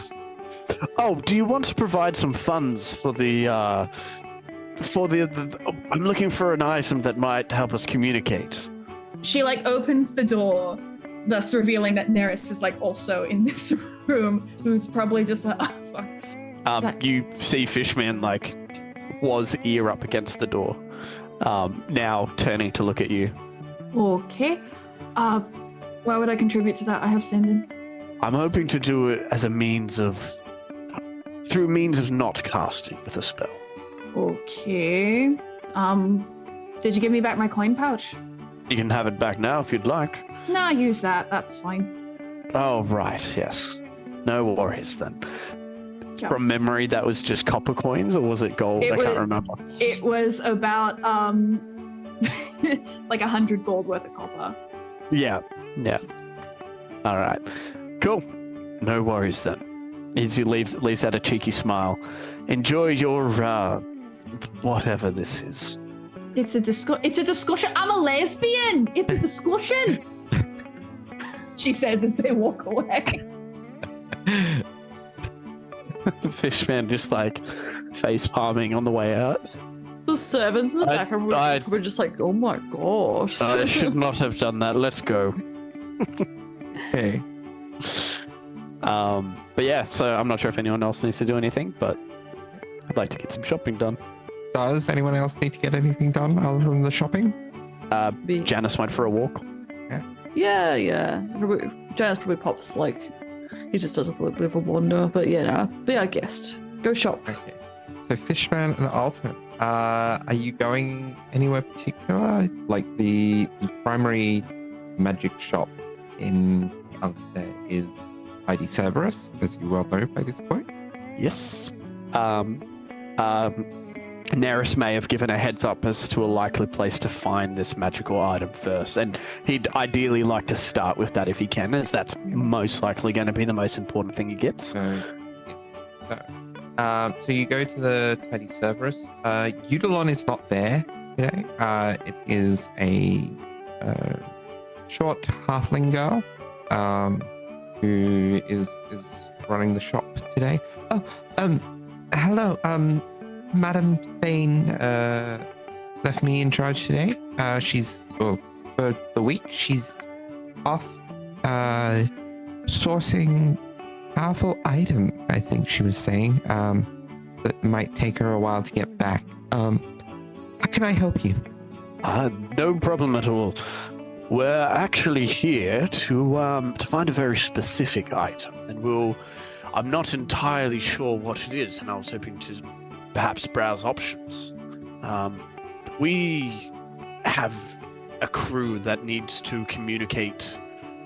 Oh, do you want to provide some funds for the I'm looking for an item that might help us communicate. She opens the door, thus revealing that Neris is also in this room, who's probably just like, oh fuck. You see Fishman was ear up against the door. Now turning to look at you. Okay. Why would I contribute to that? I have sending. I'm hoping to do it as through means of not casting with a spell. Okay. Did you give me back my coin pouch? You can have it back now if you'd like. Nah, use that. That's fine. Oh, right, yes. No worries then. Yeah. From memory, that was just copper coins, or was it gold? I can't remember. It was about 100 gold worth of copper. Yeah. All right. Cool. No worries then. He leaves out a cheeky smile. Enjoy your whatever this is. It's a discussion. I'm a lesbian. It's a discussion. She says as they walk away. Fishman just face palming on the way out. The servants in the back were just oh my gosh. I should not have done that. Let's go. Okay. But yeah, so I'm not sure if anyone else needs to do anything, but I'd like to get some shopping done. Does anyone else need to get anything done other than the shopping? Janice went for a walk. Yeah. Janice probably pops he just does a little bit of a wander, but be our guest. Go shop. Okay. So Fishman and Alton, are you going anywhere particular? The primary magic shop in there is Heidi Cerberus, as you well know by this point. Yes. Neris may have given a heads up as to a likely place to find this magical item first, and he'd ideally like to start with that if he can, as that's most likely going to be the most important thing he gets. So So you go to the tidy Cerberus. Eudalon is not there today. It is a short halfling girl who is running the shop today. Oh, hello, Madam Thane left me in charge today. She's, well, for the week, she's off sourcing powerful item, I think she was saying, that might take her a while to get back. How can I help you? No problem at all. We're actually here to find a very specific item, and I'm not entirely sure what it is, and I was hoping to perhaps browse options. We have a crew that needs to communicate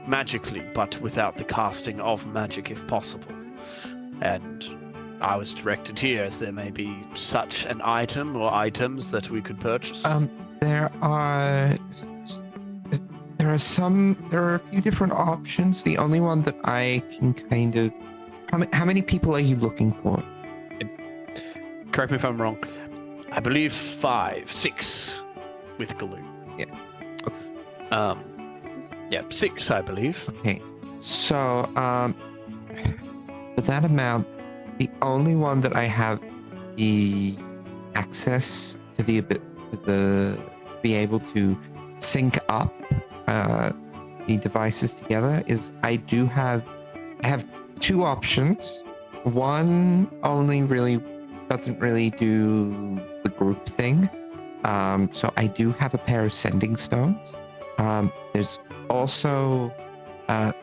magically, but without the casting of magic if possible. And I was directed here as there may be such an item or items that we could purchase. There are a few different options. The only one that I can kind of... How many people are you looking for? Correct me if I'm wrong. I believe 6 with glue. Yeah. Yeah, 6, I believe. Okay. So, for that amount, the only one that I have the access to be able to sync up the devices together is I have 2 options. One only really doesn't really do the group thing. So I do have a pair of sending stones. There's also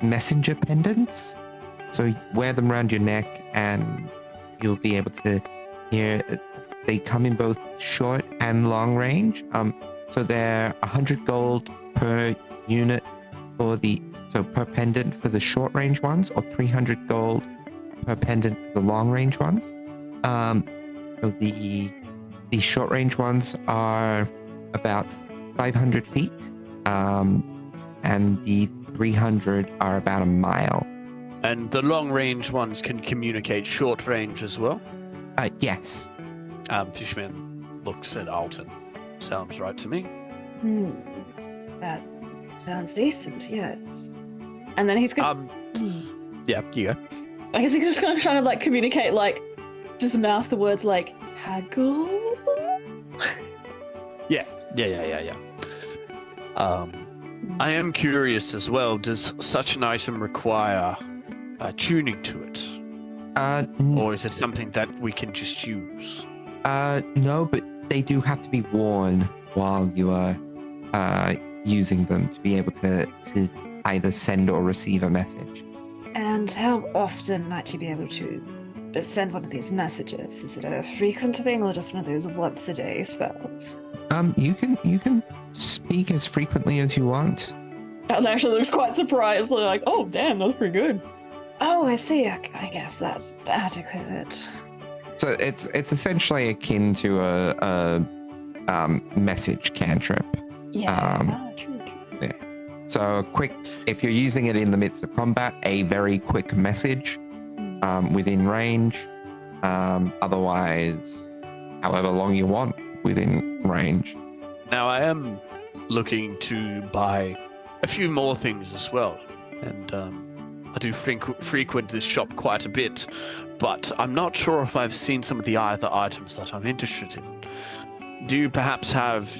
messenger pendants. So you wear them around your neck and you'll be able to hear. They come in both short and long range. So they're 100 gold per unit per pendant for the short range ones, or 300 gold per pendant for the long range ones. So the short range ones are about 500 feet, and the 300 are about a mile. And the long range ones can communicate short range as well? Yes. Fishman looks at Alton. Sounds right to me. That sounds decent, yes. And then he's going Yeah, you go. I guess he's just kind of trying to like communicate, like just mouth the words like haggle. Yeah. I am curious as well, does such an item require tuning to it? Or is it something that we can just use? No, but they do have to be worn while you are using them to be able to either send or receive a message. And how often might you be able to send one of these messages? Is it a frequent thing or just one of those once a day spells? You can speak as frequently as you want. And actually looks quite surprised, like, oh damn, that's pretty good. Oh, I see. I guess that's adequate. So it's essentially akin to a message cantrip. Yeah. True. Yeah. So quick, if you're using it in the midst of combat, a very quick message within range. Otherwise, however long you want within range. Now, I am looking to buy a few more things as well. And I do frequent this shop quite a bit, but I'm not sure if I've seen some of the other items that I'm interested in. Do you perhaps have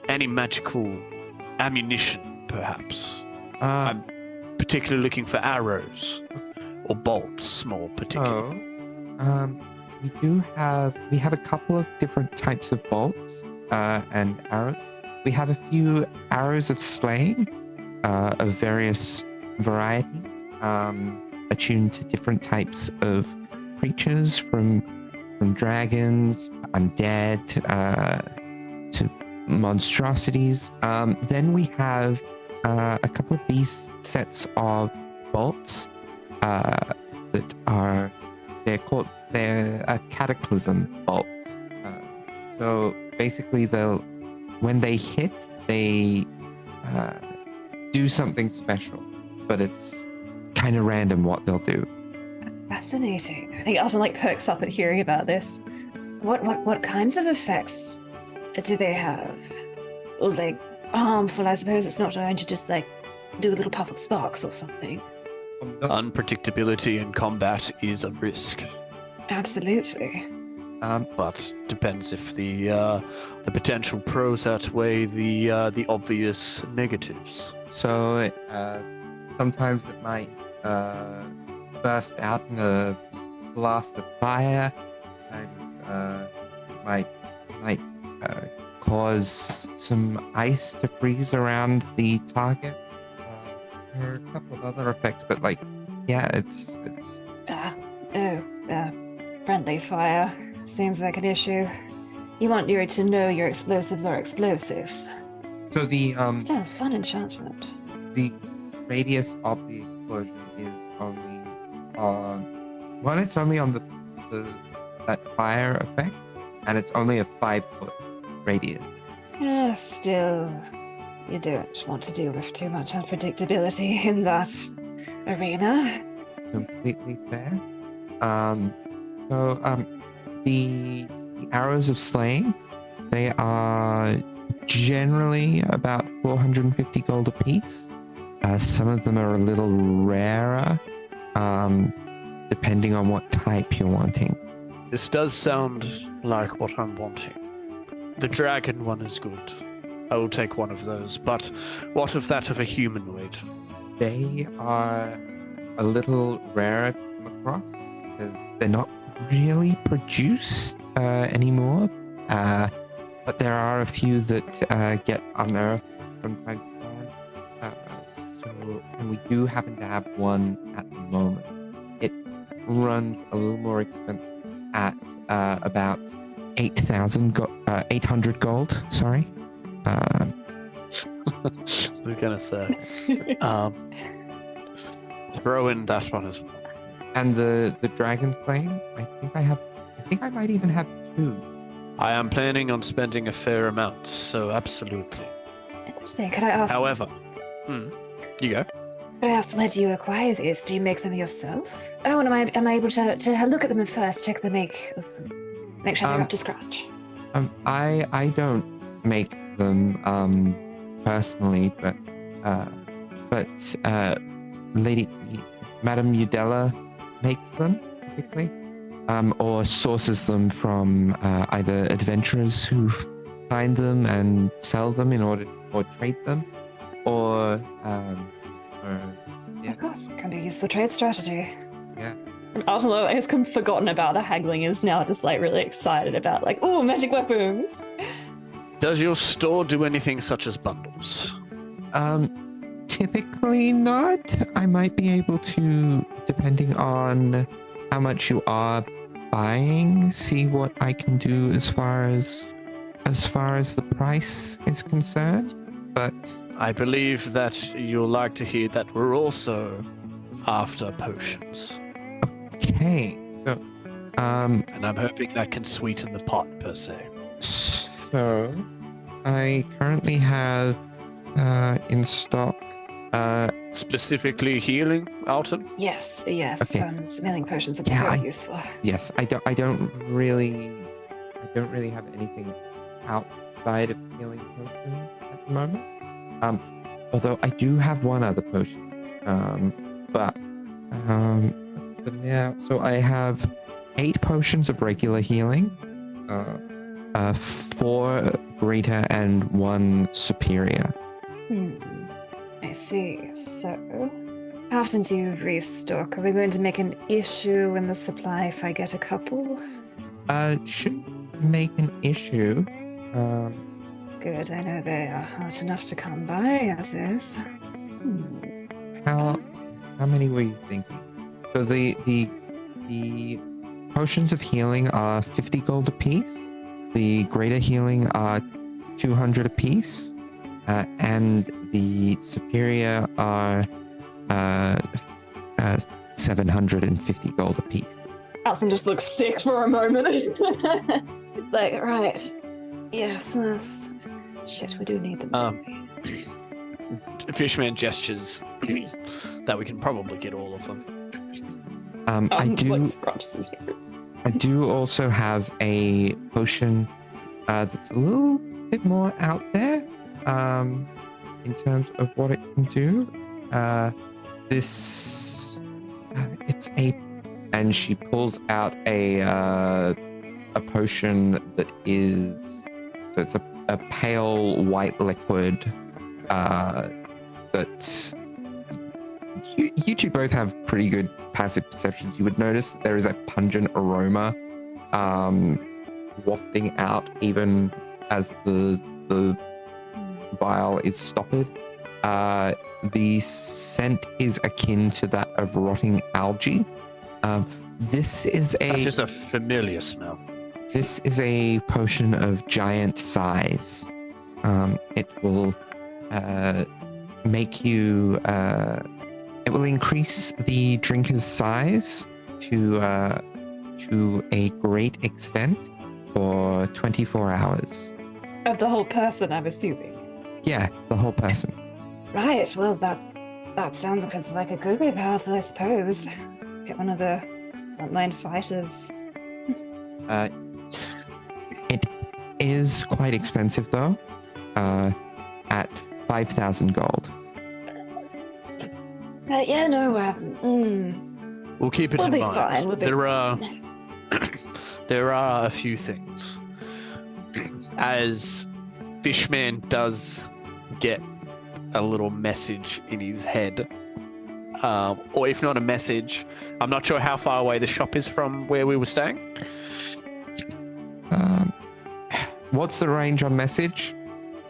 any magical ammunition, perhaps? I'm particularly looking for arrows or bolts, more particularly. We have a couple of different types of bolts and arrows. We have a few arrows of slaying of various variety, attuned to different types of creatures, from dragons, undead, to monstrosities. Then we have a couple of these sets of bolts that are they're cataclysm bolts. So basically, when they hit, they do something special, but it's kind of random what they'll do. Fascinating. I think Alton like perks up at hearing about this. What kinds of effects do they have? Well, they harmful, I suppose. It's not going to just like do a little puff of sparks or something. Unpredictability in combat is a risk, Absolutely. but depends if the potential pros outweigh the obvious negatives. So sometimes it might burst out in a blast of fire, and might cause some ice to freeze around the target. There are a couple of other effects, but it's Friendly fire seems like an issue. You want Yuri to know your explosives are explosives. so the Still a fun enchantment. the radius of the explosion is only on it's only on the that fire effect, and it's only a 5-foot radius. Still, you don't want to deal with too much unpredictability in that arena. Completely fair. The arrows of slaying, they are generally about 450 gold apiece. Some of them are a little rarer, depending on what type you're wanting. This does sound like what I'm wanting. The dragon one is good. I will take one of those, but what of that of a humanoid? They are a little rarer to come across because they're not really produced anymore. But there are a few that get unearthed from time to time. And we do happen to have one at the moment. It runs a little more expensive at about 800 gold. Sorry. I was gonna say. Throw in that one as well. And the dragon slaying, I think I might even have 2. I am planning on spending a fair amount, so absolutely. Interesting. Could I ask? However, you go. Could I ask, where do you acquire these? Do you make them yourself? Oh, and am I able to look at them first, check the make of them, make sure they're up to scratch? I don't make them personally, but Madame Udella makes them typically, or sources them from either adventurers who find them and sell them or trade them, or Of course, can be a useful trade strategy. Yeah. And Artelo has forgotten about the haggling, is now just like really excited about magic weapons. Does your store do anything such as bundles? Typically not. I might be able to, depending on how much you are buying, see what I can do as far as the price is concerned. But I believe that you'll like to hear that we're also after potions. okay, so And I'm hoping that can sweeten the pot, per se. So I currently have in stock. Specifically healing, Alton? Yes. Okay. Smelling potions are Yeah, very useful. Yes, I don't really have anything outside of healing potions at the moment. Although I do have one other potion. But now, so I have 8 potions of regular healing, 4 greater and 1 superior. I see. So, how often do you restock? Are we going to make an issue in the supply if I get a couple? Shouldn't make an issue. Good, I know they are hard enough to come by as is. How many were you thinking? So the potions of healing are 50 gold apiece. The greater healing are 200 apiece, and the superior are 750 gold apiece. Alison just looks sick for a moment. It's like, right. Yes. Shit, we do need them. Don't we? Fishman gestures that we can probably get all of them. I It's do. like scratches his fingers. I do also have a potion that's a little bit more out there in terms of what it can do. It's a, and she pulls out a potion that is, so it's a pale white liquid that you two both have pretty good passive perceptions. You would notice there is a pungent aroma wafting out even as the vial is stoppered. The scent is akin to that of rotting algae. This is That's just a familiar smell. This is a potion of giant size. It will make you. It will increase the drinker's size to a great extent for 24 hours. Of the whole person, I'm assuming. Yeah, the whole person. Right, well, that sounds like a could be powerful, I suppose. Get one of the frontline fighters. It is quite expensive though, at 5,000 gold. Yeah, no, We'll keep it We'll in be mind. fine, we'll be- There are a few things. As Fishman does get a little message in his head, or if not a message, I'm not sure how far away the shop is from where we were staying. What's the range on message?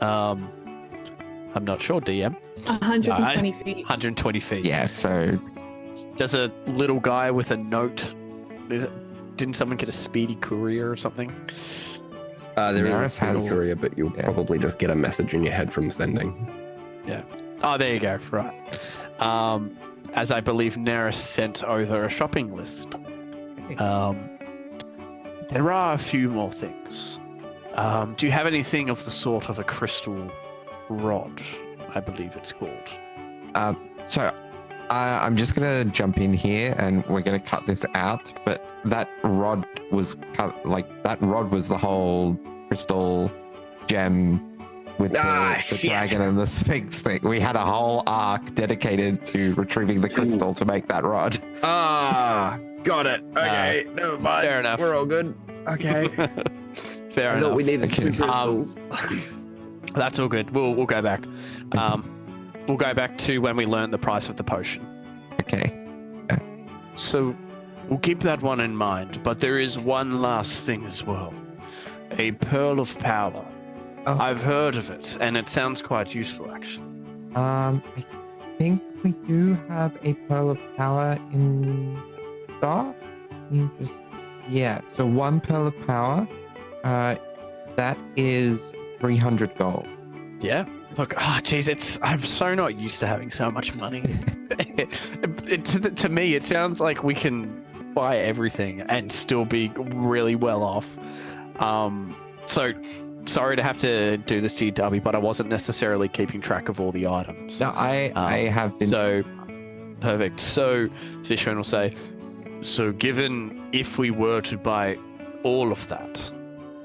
I'm not sure, DM. 120 feet. 120 feet. Yeah, so Does a little guy with a note... Didn't someone get a speedy courier or something? There is a Neris speedy has- courier, but you'll probably just get a message in your head from sending. Oh, there you go. Right. As I believe Neris sent over a shopping list. There are a few more things. Do you have anything of the sort of a crystal rod? I believe it's called. So I'm just gonna jump in here, and we're gonna cut this out. But that rod was that rod was the whole crystal gem with the shit. dragon and the sphinx thing. We had a whole arc dedicated to retrieving the crystal to make that rod. Got it. Okay, never mind. Fair enough. We're all good. Okay. Fair I enough. thought we needed Okay. 2 crystals. That's all good. We'll go back. We'll go back to when we learned the price of the potion. Okay. So we'll keep that one in mind. But there is one last thing as well. A pearl of power. Oh. I've heard of it, and it sounds quite useful, actually. I think we do have a pearl of power in stock. Yeah. So 1 pearl of power. That is 300 gold. Yeah. Look, jeez, I'm so not used to having so much money. To me, it sounds like we can buy everything and still be really well off. So sorry to have to do this to you, Darby, but I wasn't necessarily keeping track of all the items. No, I have been. So, perfect. So, Fishman will say, so given if we were to buy all of that,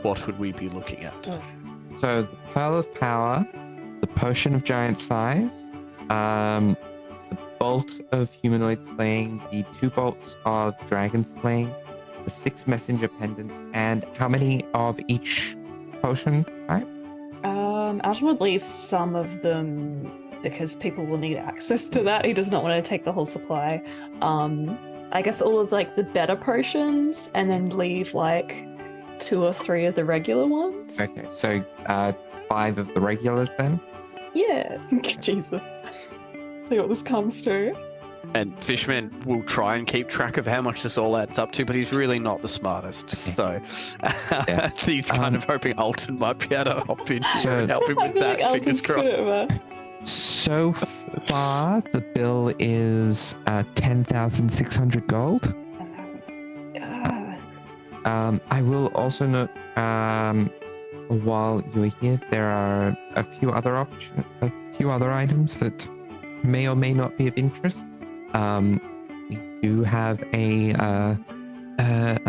what would we be looking at? So the pearl of power, the potion of giant size, the bolt of humanoid slaying, the 2 bolts of dragon slaying, the 6 messenger pendants, and how many of each potion, right? Alton would leave some of them because people will need access to that. He does not want to take the whole supply. I guess all of the better potions, and then leave 2 or 3 of the regular ones. Okay, so 5 of the regulars then. Yeah. Jesus. See what this comes to. And Fishman will try and keep track of how much this all adds up to, but he's really not the smartest. So he's kind of hoping Alton might be able to hop in and help him I with feel that. like Fingers Alton's good crossed. at maths. So far, the bill is 10,600 gold. 10,000. I will also note, while you're here, there are a few other items that may or may not be of interest. We do have a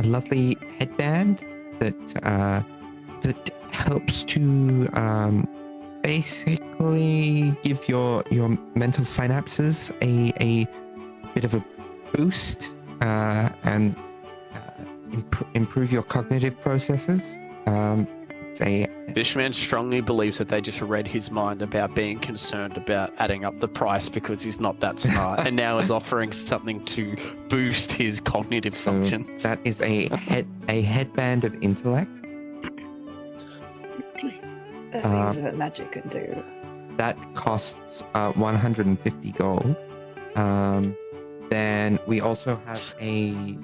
lovely headband that helps to basically give your mental synapses a bit of a boost and improve your cognitive processes. It's a Fishman strongly believes that they just read his mind about being concerned about adding up the price because he's not that smart, and now is offering something to boost his cognitive functions. That is a headband of intellect. The things that magic can do. That costs 150 gold. Then we also have a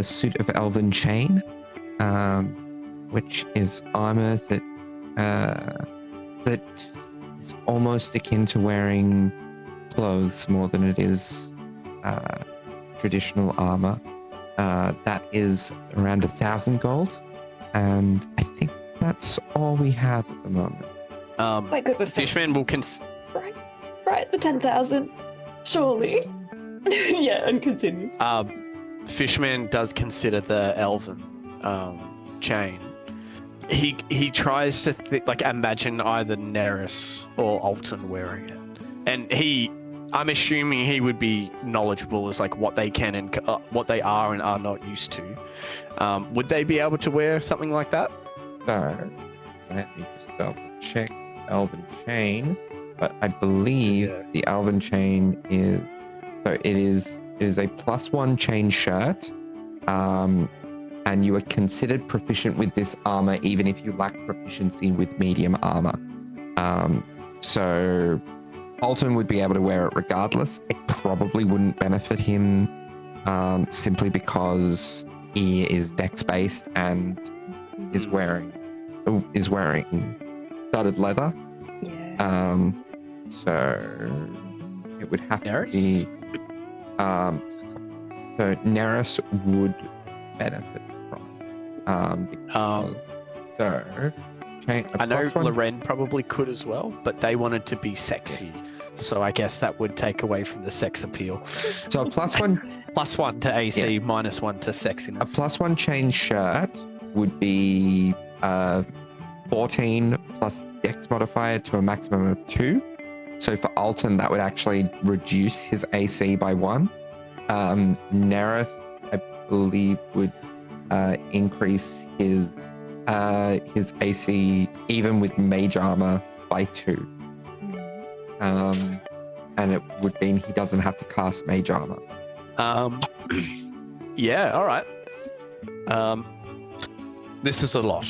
suit of elven chain, which is armor that is almost akin to wearing clothes more than it is traditional armor. That is around 1,000 gold, and I think that's all we have at the moment. Quite good with Fishman will right, the 10,000, surely. Yeah, and continues. Fishman does consider the elven chain. He tries to imagine either Neris or Alton wearing it, and I'm assuming he would be knowledgeable as what they can and what they are and are not used to. Would they be able to wear something like that? So let me just double check elven chain, but I believe the elven chain is it is a +1 chain shirt, and you are considered proficient with this armor even if you lack proficiency with medium armor. So Alton would be able to wear it regardless. It probably wouldn't benefit him simply because he is dex based and is wearing studded leather. Yeah. So it would have Neris? to be so Neris would benefit from so I know Loren probably could as well, but they wanted to be sexy, so I guess that would take away from the sex appeal. So a +1 +1 to AC, -1 to sexiness. a +1 chain shirt would be 14 plus dex modifier to a maximum of 2. So for Alton, that would actually reduce his AC by 1. Neris, I believe, would increase his AC even with mage armor by 2. And it would mean he doesn't have to cast mage armor. Yeah, all right. This is a lot.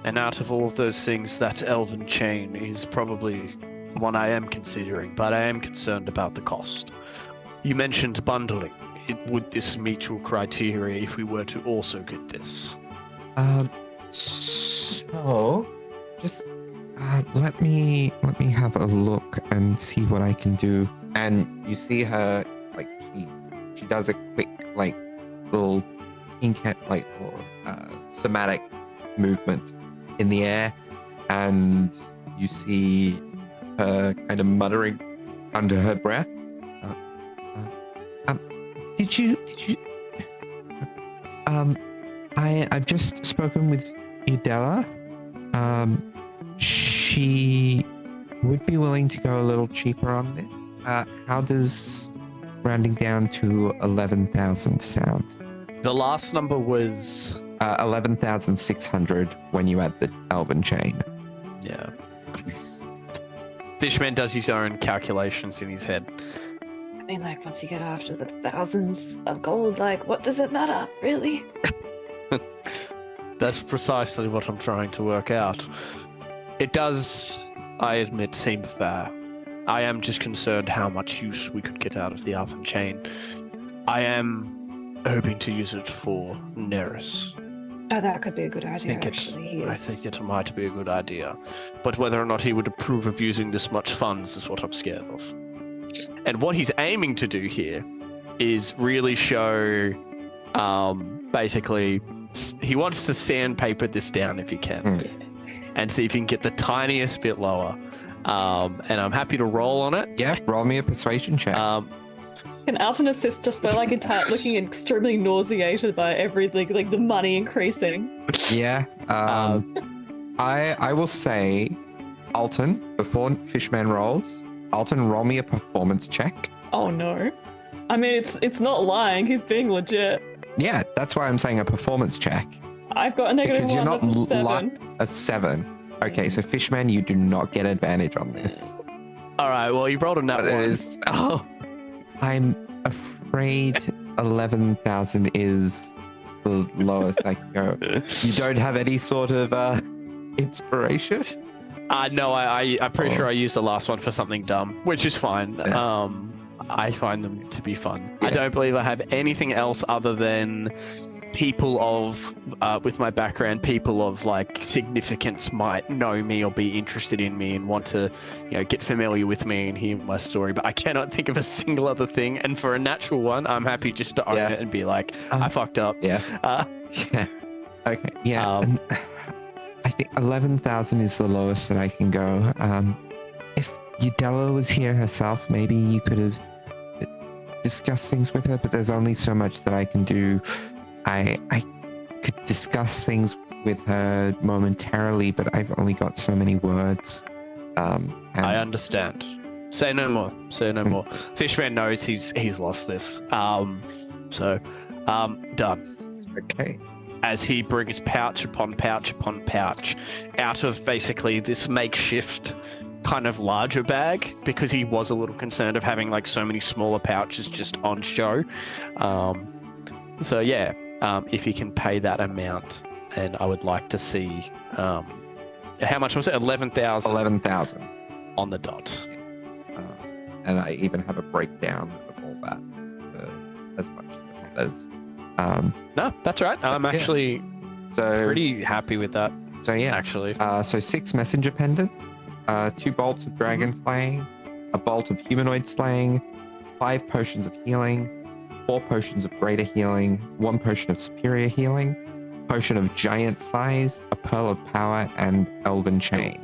And out of all of those things, that elven chain is probably one I am considering, but I am concerned about the cost. You mentioned bundling. Would this meet your criteria if we were to also get this? So just let me have a look and see what I can do. And you see her she does a quick little somatic movement in the air, and you see her kind of muttering under her breath. Did you? I've just spoken with Udella. She would be willing to go a little cheaper on this. How does rounding down to 11,000 sound? The last number was 11,600 when you add the elven chain. Yeah. Fishman does his own calculations in his head. I mean, once you get after the thousands of gold, what does it matter, really? That's precisely what I'm trying to work out. It does, I admit, seem fair. I am just concerned how much use we could get out of the elven chain. I am hoping to use it for Neris. Oh, that could be a good idea, actually. I think it might be a good idea. But whether or not he would approve of using this much funds is what I'm scared of. And what he's aiming to do here is really show, basically, he wants to sandpaper this down if he can. And see if he can get the tiniest bit lower. And I'm happy to roll on it. Yeah, roll me a persuasion check. Can Alton assist just by like looking extremely nauseated by everything, like the money increasing? Yeah. I will say, Alton, before Fishman rolls, Alton, roll me a performance check. Oh no. I mean, it's not lying. He's being legit. Yeah, that's why I'm saying a performance check. I've got a negative Because you're one. not That's a 7. a 7. Okay, so Fishman, you do not get advantage on this. All right. Well, you rolled a nat But one. it is. Oh, I'm afraid 11,000 is the lowest I can go. You don't have any sort of inspiration? No, I'm pretty Oh. sure I used the last one for something dumb, which is fine. Yeah. I find them to be fun. Yeah. I don't believe I have anything else other than people of, with my background, people of like significance might know me or be interested in me and want to, get familiar with me and hear my story. But I cannot think of a single other thing. And for a natural one, I'm happy just to own Yeah. it and be like, I fucked up. Yeah. Uh, Yeah. Okay. Yeah. Um, and I think 11,000 is the lowest that I can go. If Udella was here herself, maybe you could have discussed things with her, but there's only so much that I can do. I could discuss things with her momentarily, but I've only got so many words. And I understand. Say no more. Say no more. Fishman knows he's lost this. Done. Okay. As he brings pouch upon pouch upon pouch out of basically this makeshift kind of larger bag, because he was a little concerned of having like so many smaller pouches just on show. If he can pay that amount, and I would like to see how much was it? 11,000 11,000. on the dot. And I even have a breakdown of all that as much as No, that's right. I'm Yeah. actually so pretty happy with that, so yeah. actually. So 6 messenger pendants, 2 bolts of dragon slaying, a bolt of humanoid slaying, 5 potions of healing, 4 potions of greater healing, 1 potion of superior healing, potion of giant size, a pearl of power, and elven chain.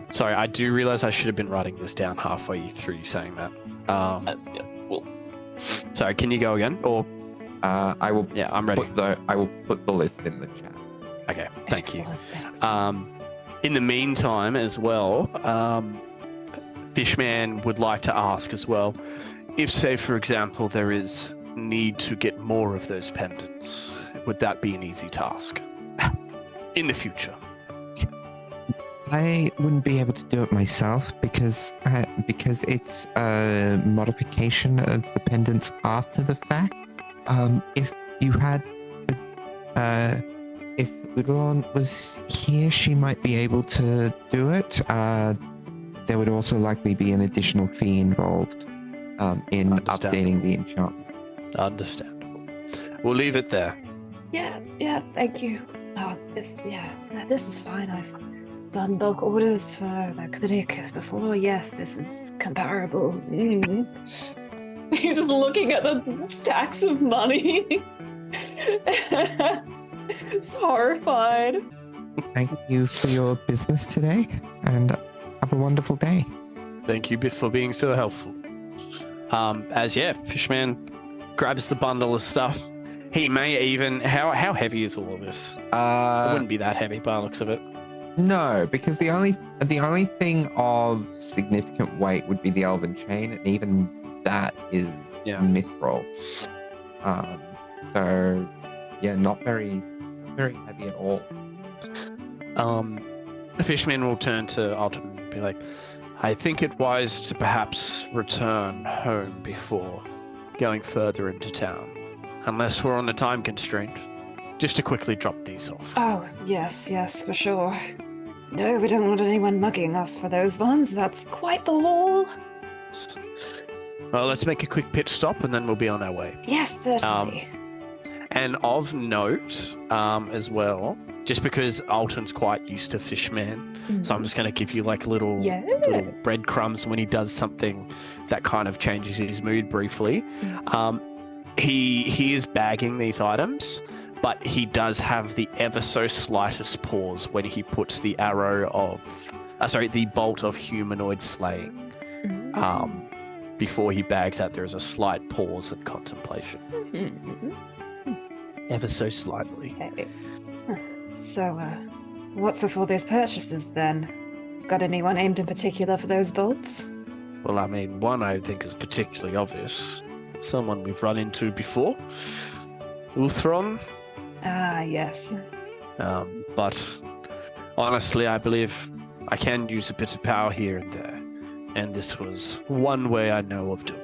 Sorry, I do realize I should have been writing this down halfway through you saying that. Sorry, can you go again? Or I will yeah, I'm ready. I will put the list in the chat. Okay, thank you. Excellent. In the meantime, as well, Fishman would like to ask as well, if, say, for example, there is need to get more of those pendants, would that be an easy task in the future? I wouldn't be able to do it myself because it's a modification of the pendants after the fact. If you had, if Udalon was here, she might be able to do it. There would also likely be an additional fee involved in updating the enchantment. Understandable. We'll leave it there. Yeah, thank you. This is fine. I've done bulk orders for the clinic before. Yes, this is comparable. He's just looking at the stacks of money. He's horrified. Thank you for your business today, and have a wonderful day. Thank you for being so helpful. Fishman grabs the bundle of stuff. He may even... How heavy is all of this? It wouldn't be that heavy by the looks of it. No, because the only thing of significant weight would be the elven chain, and even that is mithril. So yeah, not very heavy at all. The Fishman will turn to Alton and be like, I think it wise to perhaps return home before going further into town, unless we're on a time constraint. Just to quickly drop these off. Oh, yes, for sure. No, we don't want anyone mugging us for those ones. That's quite the haul. Well, let's make a quick pit stop and then we'll be on our way. Yes, certainly. And of note, as well, just because Alton's quite used to Fishman, so I'm just going to give you like little breadcrumbs when he does something that kind of changes his mood briefly. He is bagging these items, but he does have the ever so slightest pause when he puts the the bolt of humanoid slaying. before he bags out, there is a slight pause and contemplation. Ever so slightly. Okay. So, what's with all these purchases then? Got anyone aimed in particular for those bolts? Well, I mean, one I think is particularly obvious. Someone we've run into before. Uthron. Ah, yes. But honestly, I believe I can use a bit of power here and there. And this was one way I know of doing.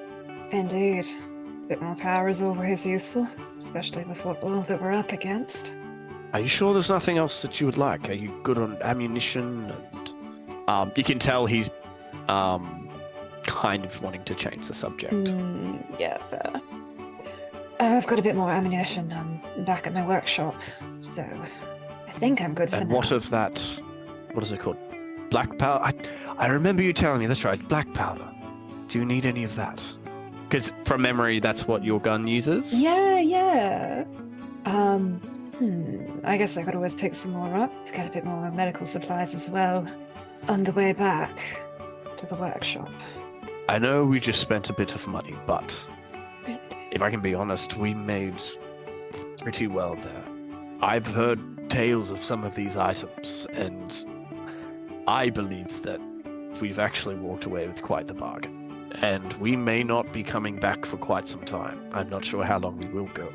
Indeed. A bit more power is always useful, especially with what all that we're up against. Are you sure there's nothing else that you would like? Are you good on ammunition? And you can tell he's kind of wanting to change the subject. Yeah, fair. I've got a bit more ammunition back at my workshop, so I think I'm good for And now. what of that? What is it called? Black powder? I remember you telling me, that's right, black powder. Do you need any of that? Because from memory, that's what your gun uses? Yeah. I guess I could always pick some more up. Get a bit more medical supplies as well on the way back to the workshop. I know we just spent a bit of money, but if I can be honest, we made pretty well there. I've heard tales of some of these items, and I believe that we've actually walked away with quite the bargain. And we may not be coming back for quite some time. I'm not sure how long we will go.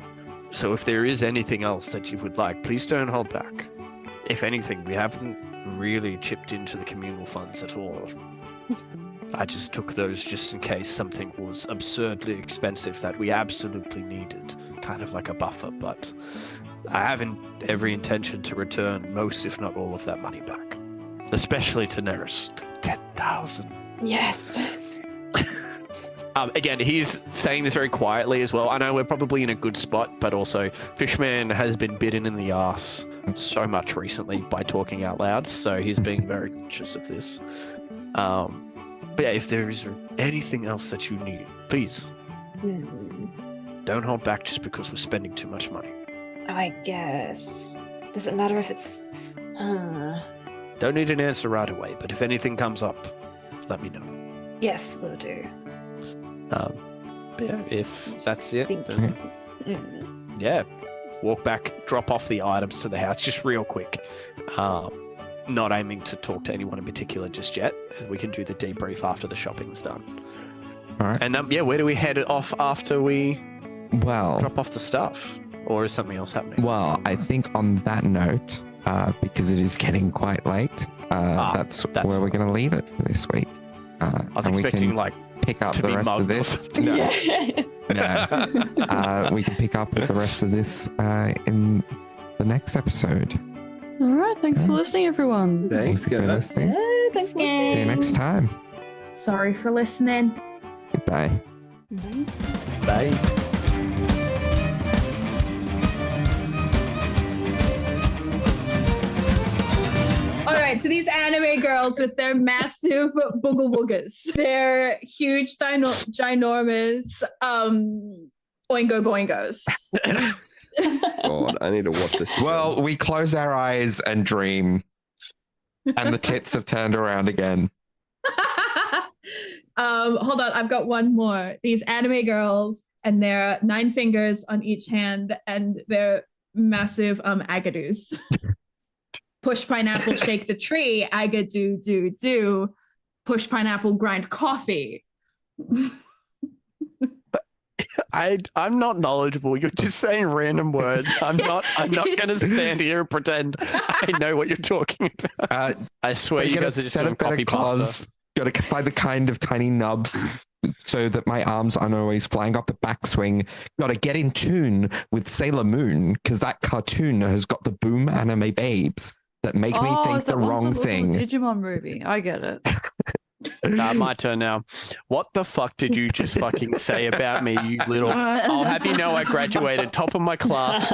So if there is anything else that you would like, please don't hold back. If anything, we haven't really chipped into the communal funds at all. I just took those just in case something was absurdly expensive that we absolutely needed, kind of like a buffer, but I have every intention to return most, if not all, of that money back. Especially to Neris. 10,000. Yes. Again, he's saying this very quietly as well. I know we're probably in a good spot, but also Fishman has been bitten in the ass so much recently by talking out loud, so he's being very conscious of this. But yeah, if there is anything else that you need, please don't hold back just because we're spending too much money. I guess. Does it matter if it's... Don't need an answer right away, but if anything comes up, let me know. Yes, will do. But yeah, if that's it, Thank then, you. yeah, walk back, drop off the items to the house, just real quick. Not aiming to talk to anyone in particular just yet. We can do the debrief after the shopping's done. All right. And yeah, where do we head off after we Well, drop off the stuff? Or is something else happening? well, I think on that note, because it is getting quite late, that's where we're going to leave it for this week. I was and we expecting can like pick up to the be rest of mugged or this. something. No. We can pick up the rest of this in the next episode. All right, thanks for listening, everyone. Thanks, for guys. listening. Yeah, thanks for listening. See you next time. Sorry for listening. Goodbye. Bye. All right, so these anime girls with their massive boogle boogers, their huge, ginormous, oingo boingos. God, I need to watch this. Well, we close our eyes and dream, and the tits have turned around again. Hold on, I've got one more. These anime girls and their 9 fingers on each hand and their massive agadoos. Push pineapple, shake the tree, agadoo, do. Push pineapple, grind coffee. I'm not knowledgeable. You're just saying random words. I'm not gonna stand here and pretend I know what you're talking about. I swear you guys are just doing copy pasta. Got to find the kind of tiny nubs so that my arms aren't always flying up the backswing. Got to get in tune with Sailor Moon because that cartoon has got the boom anime babes that make me think is that the Once wrong Upon a thing. Digimon movie. I get it. My turn now. What the fuck did you just fucking say about me, you little... I'll have you know I graduated top of my class.